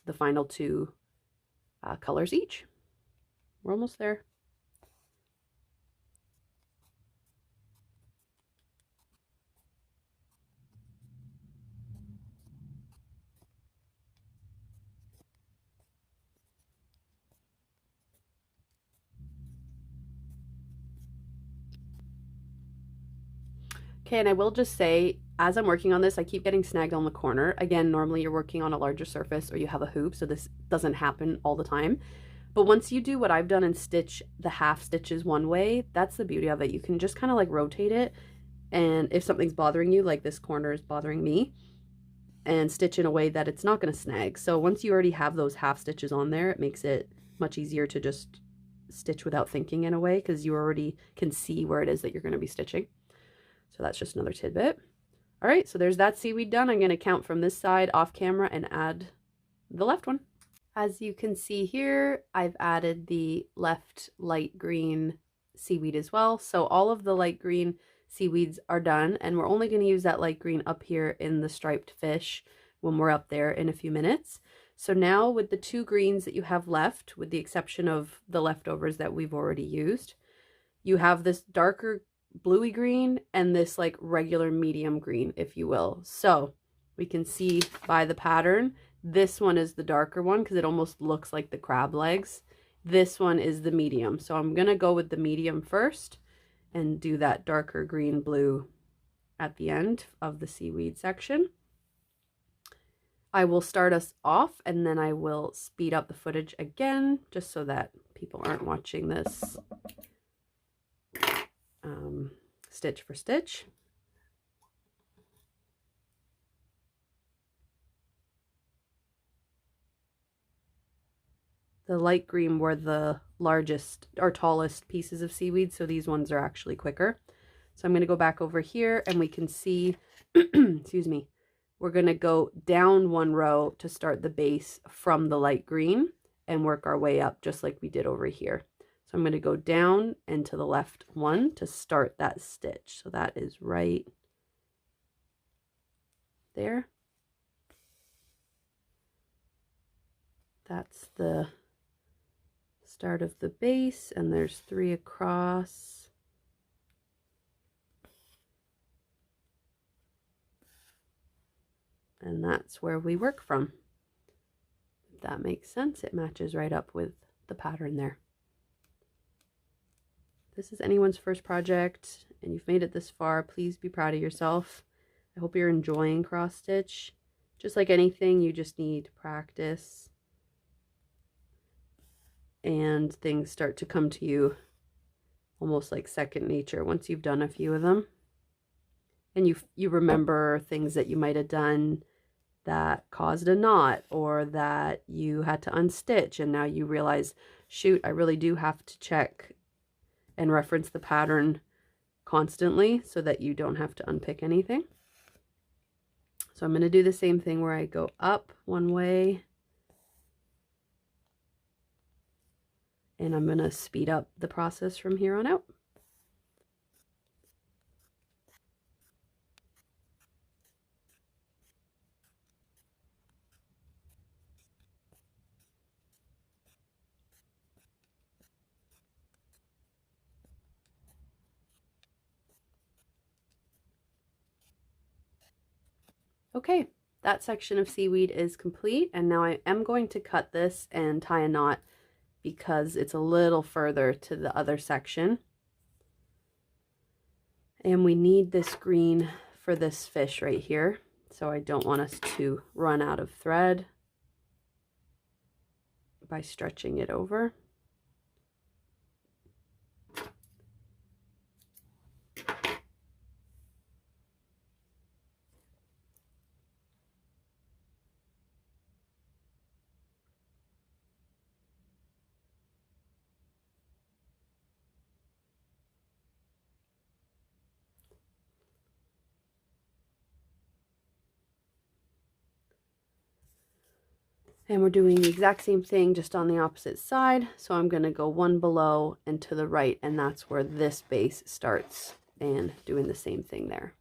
the final two colors each. We're almost there. Okay, and I will just say, as I'm working on this, I keep getting snagged on the corner. Again, normally you're working on a larger surface or you have a hoop, so this doesn't happen all the time. But once you do what I've done and stitch the half stitches one way, that's the beauty of it. You can just kind of like rotate it, and if something's bothering you, like this corner is bothering me, and stitch in a way that it's not going to snag. So once you already have those half stitches on there, it makes it much easier to just stitch without thinking in a way, because you already can see where it is that you're going to be stitching. So that's just another tidbit. All right, so there's that seaweed done. I'm going to count from this side off camera and add the left one. As you can see here, I've added the left light green seaweed as well. So all of the light green seaweeds are done, and we're only going to use that light green up here in the striped fish when we're up there in a few minutes. So now with the two greens that you have left, with the exception of the leftovers that we've already used, you have this darker bluey green and this like regular medium green, if you will. So we can see by the pattern, this one is the darker one because it almost looks like the crab legs. This one is the medium. So I'm going to go with the medium first and do that darker green blue at the end of the seaweed section. I will start us off and then I will speed up the footage again just so that people aren't watching this stitch for stitch. The light green were the largest or tallest pieces of seaweed, so these ones are actually quicker. So I'm going to go back over here and we can see, excuse me, we're going to go down one row to start the base from the light green and work our way up just like we did over here. So I'm going to go down and to the left one to start that stitch. So that is right there. That's the start of the base, and there's 3 across. And that's where we work from. If that makes sense, it matches right up with the pattern there. This is anyone's first project and you've made it this far, please be proud of yourself. I hope you're enjoying cross stitch. Just like anything, you just need practice and things start to come to you almost like second nature once you've done a few of them. And you remember things that you might have done that caused a knot or that you had to unstitch, and now you realize, shoot, I really do have to check and reference the pattern constantly so that you don't have to unpick anything. So I'm going to do the same thing where I go up one way and I'm going to speed up the process from here on out. Okay, that section of seaweed is complete, and now I am going to cut this and tie a knot because it's a little further to the other section. And we need this green for this fish right here, so I don't want us to run out of thread by stretching it over. And we're doing the exact same thing, just on the opposite side. So I'm going to go one below and to the right, and that's where this base starts, and doing the same thing there.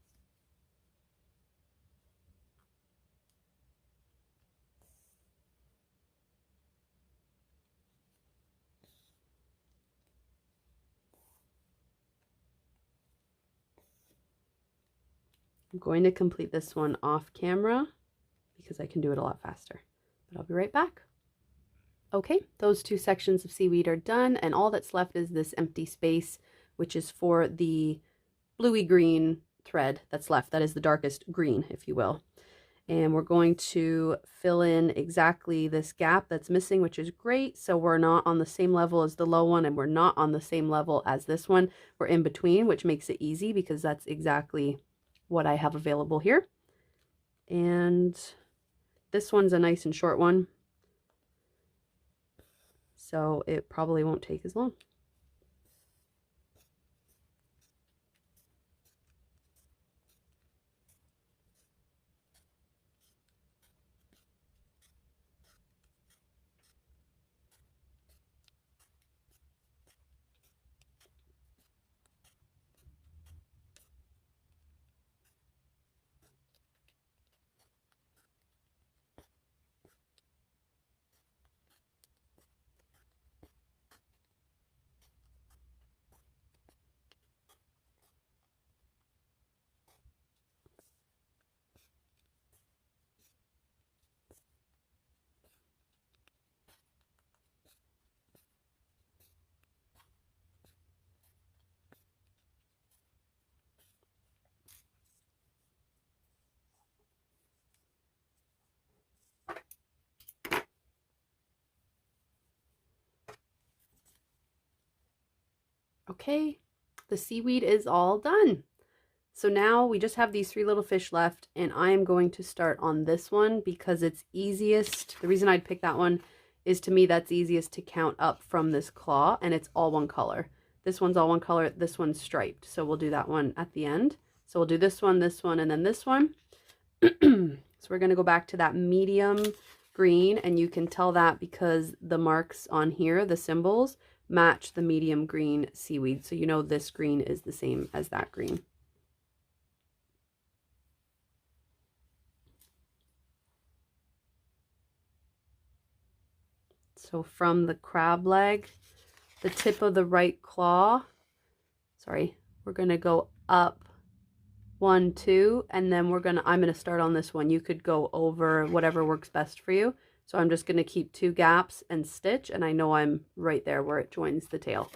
I'm going to complete this one off camera because I can do it a lot faster, but I'll be right back. Okay, those two sections of seaweed are done, and all that's left is this empty space, which is for the bluey green thread that's left. That is the darkest green, if you will. And we're going to fill in exactly this gap that's missing, which is great. So we're not on the same level as the low one, and we're not on the same level as this one. We're in between, which makes it easy because that's exactly what I have available here. And this one's a nice and short one, so it probably won't take as long. Okay, the seaweed is all done. So now we just have these three little fish left, and I am going to start on this one because it's easiest. The reason I'd pick that one is, to me, that's easiest to count up from this claw, and it's all one color. This one's all one color, this one's striped. So we'll do that one at the end. So we'll do this one, and then this one. So we're gonna go back to that medium green, and you can tell that because the marks on here, the symbols, match the medium green seaweed. So you know this green is the same as that green. So from the crab leg, the tip of the right claw, we're gonna go up 1, 2, and then I'm gonna start on this one. You could go over whatever works best for you. So I'm just gonna keep 2 gaps and stitch, and I know I'm right there where it joins the tail.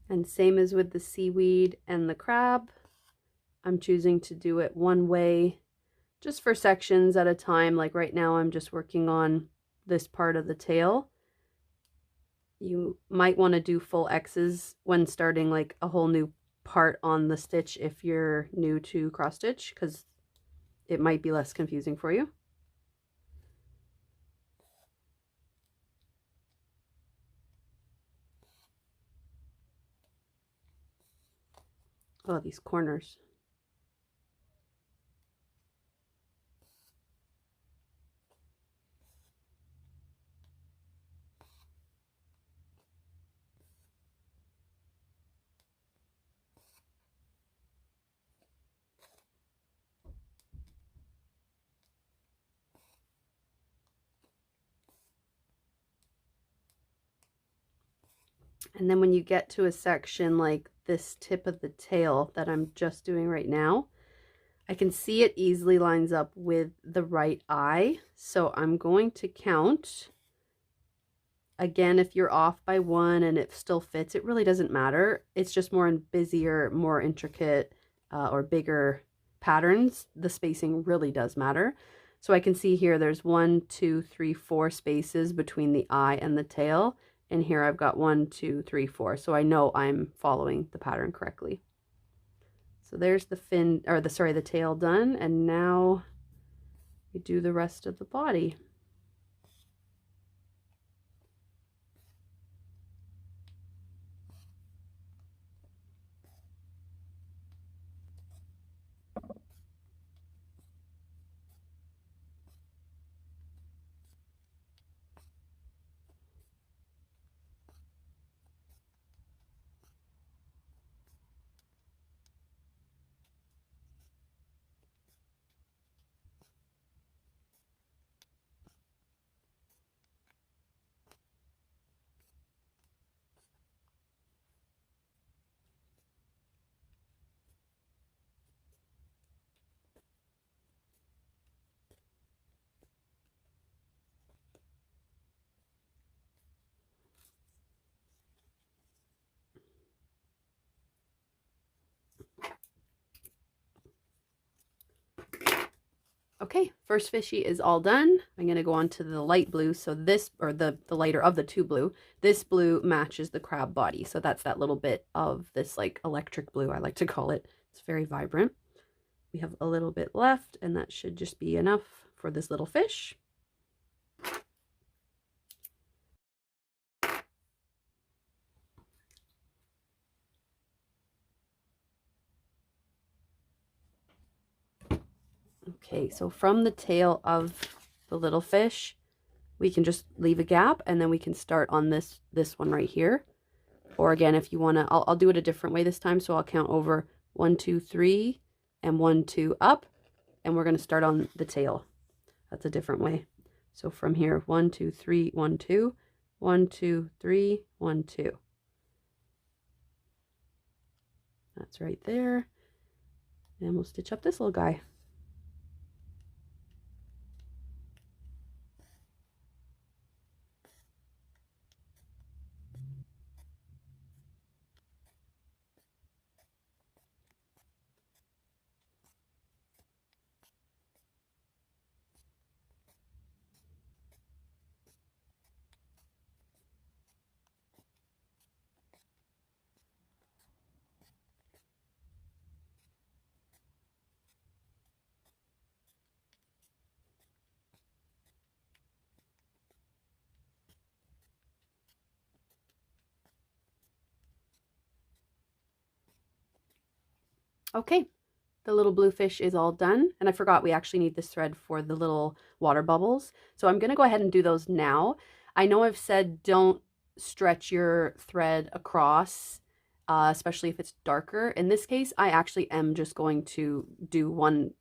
And same as with the seaweed and the crab, I'm choosing to do it one way, just for sections at a time. Like right now, I'm just working on this part of the tail. You might want to do full X's when starting like a whole new part on the stitch if you're new to cross stitch, because it might be less confusing for you. Oh, these corners. And then when you get to a section like this tip of the tail that I'm just doing right now, I can see it easily lines up with the right eye. So I'm going to count. Again, if you're off by 1 and it still fits, it really doesn't matter. It's just more in busier, more intricate or bigger patterns. The spacing really does matter. So I can see here there's 1, 2, 3, 4 spaces between the eye and the tail. And here I've got 1, 2, 3, 4. So I know I'm following the pattern correctly. So there's the fin, or the tail done. And now we do the rest of the body. Okay, first fishy is all done. I'm going to go on to the light blue. So this, or the lighter of the two blue, this blue matches the crab body. So that's that little bit of this like electric blue, I like to call it. It's very vibrant. We have a little bit left, and that should just be enough for this little fish. Okay, so from the tail of the little fish, we can just leave a gap, and then we can start on this one right here. Or again, if you want to, I'll do it a different way this time. So I'll count over 1, 2, 3, and 1, 2 up, and we're going to start on the tail. That's a different way. So from here, 1, 2, 3, 1, 2, 1, 2, 3, 1, 2. That's right there. And we'll stitch up this little guy. Okay, the little blue fish is all done. And I forgot we actually need this thread for the little water bubbles. So I'm going to go ahead and do those now. I know I've said don't stretch your thread across, especially if it's darker. In this case, I actually am just going to do one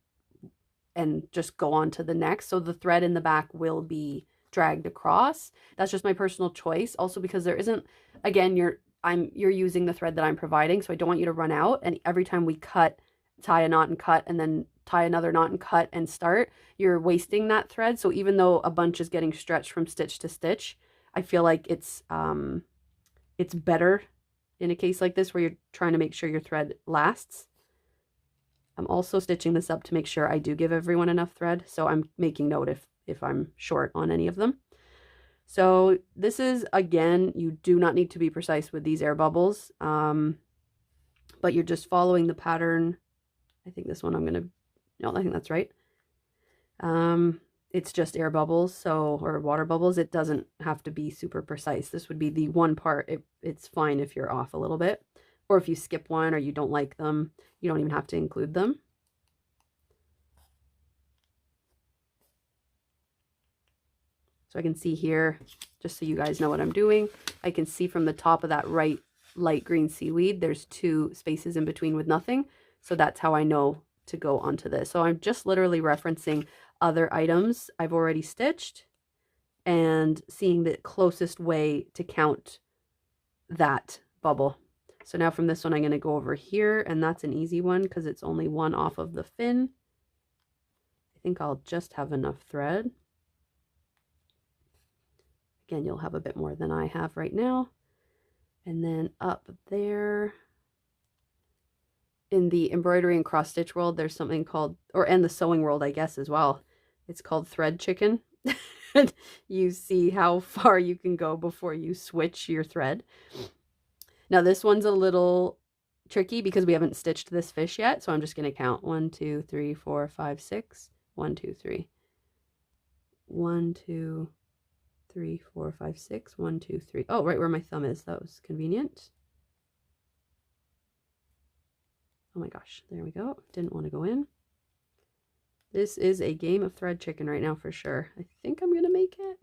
and just go on to the next. So the thread in the back will be dragged across. That's just my personal choice. Also because there isn't, again, you're using the thread that I'm providing, so I don't want you to run out. And every time we cut, tie a knot and cut, and then tie another knot and cut and start, you're wasting that thread. So even though a bunch is getting stretched from stitch to stitch, I feel like it's better in a case like this where you're trying to make sure your thread lasts. I'm also stitching this up to make sure I do give everyone enough thread. So I'm making note if I'm short on any of them. So this is, again, you do not need to be precise with these air bubbles, but you're just following the pattern. I think this one no, I think that's right. It's just air bubbles, or water bubbles. It doesn't have to be super precise. This would be the one part. It's fine if you're off a little bit, or if you skip one or you don't like them, you don't even have to include them. So I can see here, just so you guys know what I'm doing, I can see from the top of that right light green seaweed, there's 2 spaces in between with nothing. So that's how I know to go onto this. So I'm just literally referencing other items I've already stitched and seeing the closest way to count that bubble. So now from this one, I'm going to go over here, and that's an easy one because it's only one off of the fin. I think I'll just have enough thread. Again, you'll have a bit more than I have right now. And then up there in the embroidery and cross stitch world, there's something called, and the sewing world, I guess, as well. It's called thread chicken. You see how far you can go before you switch your thread. Now this one's a little tricky because we haven't stitched this fish yet. So I'm just going to count 1, 2, 3, 4, 5, 6, 1, 2, 3. 1, 2, 3, 4, 5, 6. 1, 2, 3. Oh, right where my thumb is. That was convenient. Oh my gosh, there we go. Didn't want to go in. This is a game of thread chicken right now for sure. I think I'm gonna make it.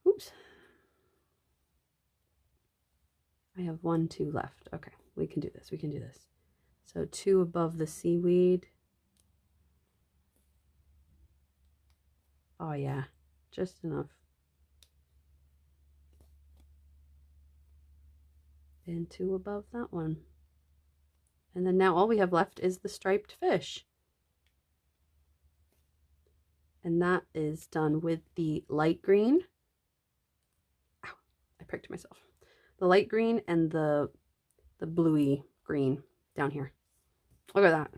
Oops. I have 1, 2 left. Okay, we can do this. We can do this. So 2 above the seaweed. Oh yeah, just enough. And 2 above that one. And then now all we have left is the striped fish. And that is done with the light green. Ow, I pricked myself. The light green and the bluey green down here. Look at that.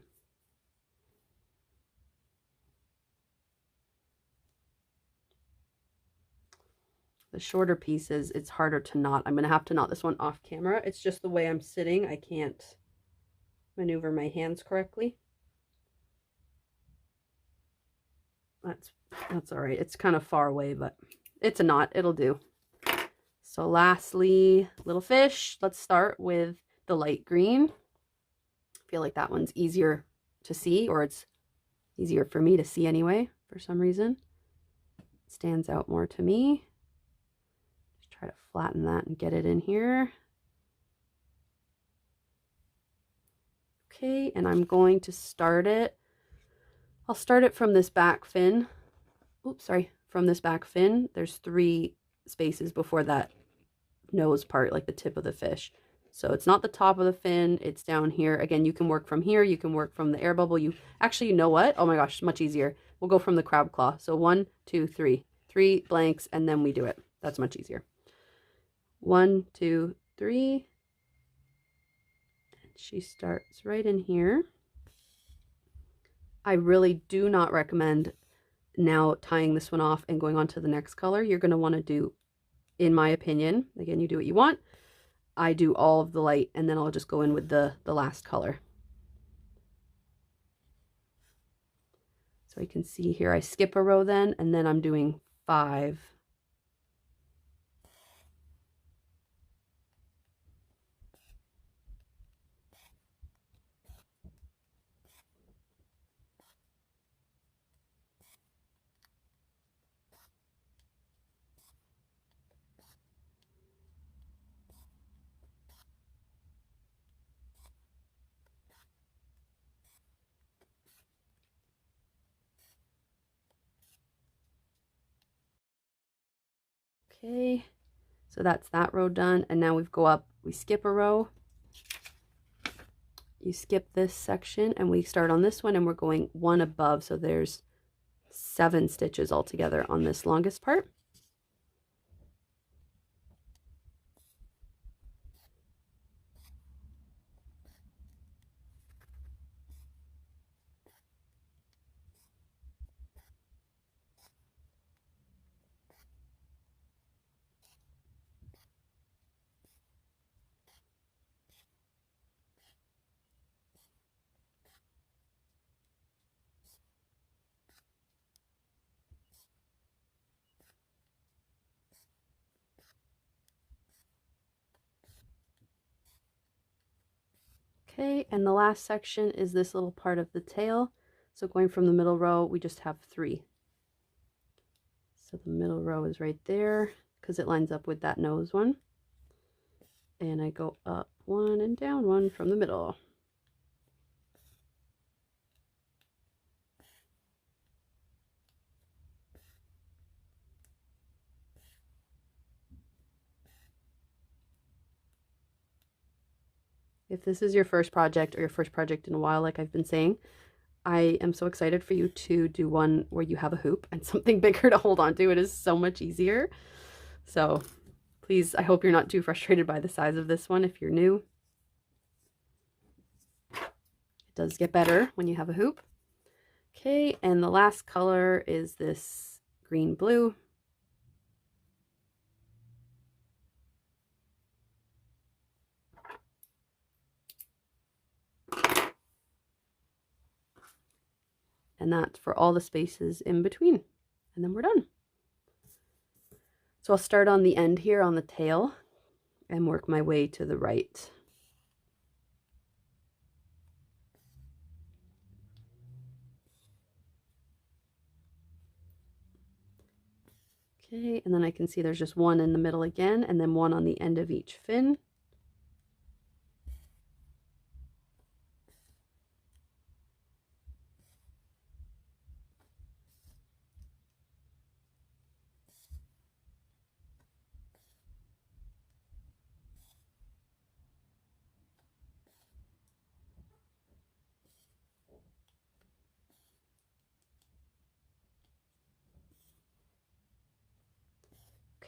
The shorter pieces, it's harder to knot. I'm going to have to knot this one off camera. It's just the way I'm sitting. I can't maneuver my hands correctly. That's all right. It's kind of far away, but it's a knot. It'll do. So lastly, little fish. Let's start with the light green. I feel like that one's easier to see, or it's easier for me to see anyway, for some reason. It stands out more to me. Just try to flatten that and get it in here. Okay, and I'm going to start it. I'll start it from this back fin. Oops, sorry, from this back fin. There's 3 spaces before that nose part, like the tip of the fish. So it's not the top of the fin, it's down here. Again, you can work from here, you can work from the air bubble. You actually, you know what? Oh my gosh, much easier. We'll go from the crab claw. So 1, 2, 3. 3 blanks, and then we do it. That's much easier. 1, 2, 3. And she starts right in here. I really do not recommend now tying this one off and going on to the next color. You're going to want to do, in my opinion, again, you do what you want. I do all of the light, and then I'll just go in with the last color. So you can see here, I skip a row then, and then I'm doing 5. Okay, so that's that row done, and now we go up, we skip a row. You skip this section, and we start on this one, and we're going 1 above, so there's 7 stitches altogether on this longest part. Okay, and the last section is this little part of the tail. So going from the middle row, we just have 3. So the middle row is right there because it lines up with that nose one. And I go up 1 and down 1 from the middle. If this is your first project or your first project in a while, like I've been saying, I am so excited for you to do one where you have a hoop and something bigger to hold on to. It is so much easier. So please, I hope you're not too frustrated by the size of this one if you're new. It does get better when you have a hoop. Okay, and the last color is this green blue. and that's for all the spaces in between, and then we're done. So I'll start on the end here on the tail and work my way to the right. Okay, and then I can see there's just one in the middle again, and then one on the end of each fin.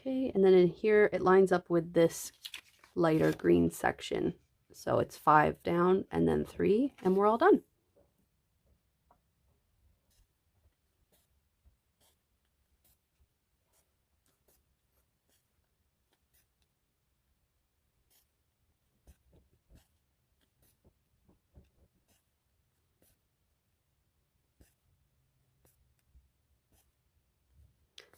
Okay, and then in here it lines up with this lighter green section. So it's 5 down and then 3, and we're all done.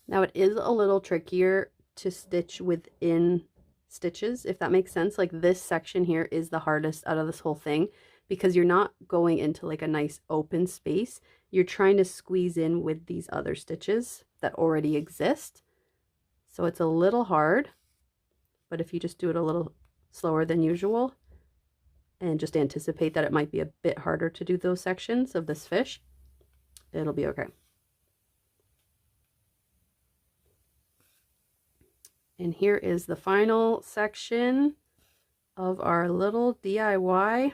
Now it is a little trickier to stitch within stitches, if that makes sense. Like this section here is the hardest out of this whole thing because you're not going into like a nice open space. You're trying to squeeze in with these other stitches that already exist. So it's a little hard, but if you just do it a little slower than usual and just anticipate that it might be a bit harder to do those sections of this fish, it'll be okay. And here is the final section of our little DIY.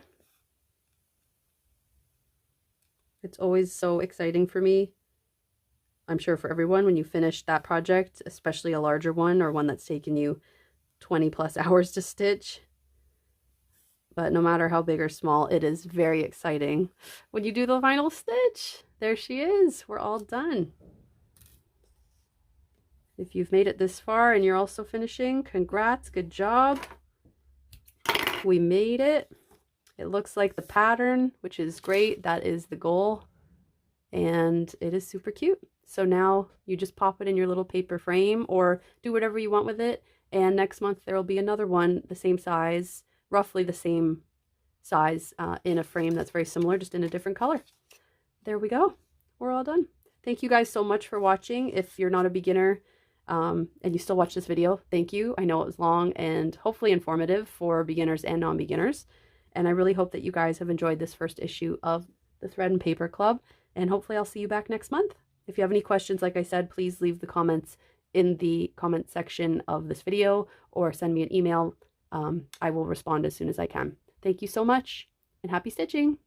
It's always so exciting for me. I'm sure for everyone when you finish that project, especially a larger one or one that's taken you 20+ hours to stitch. But no matter how big or small, it is very exciting when you do the final stitch. There she is. We're all done. If you've made it this far and you're also finishing, congrats, good job. We made it. It looks like the pattern, which is great. That is the goal. And it is super cute. So now you just pop it in your little paper frame or do whatever you want with it. And next month there will be another one the same size, roughly the same size in a frame that's very similar, just in a different color. There we go. We're all done. Thank you guys so much for watching. If you're not a beginner, and you still watch this video, thank you. I know it was long and hopefully informative for beginners and non-beginners, and I really hope that you guys have enjoyed this first issue of the Thread and Paper Club, and hopefully I'll see you back next month. If you have any questions, like I said, please leave the comments in the comment section of this video or send me an email. I will respond as soon as I can. Thank you so much and happy stitching!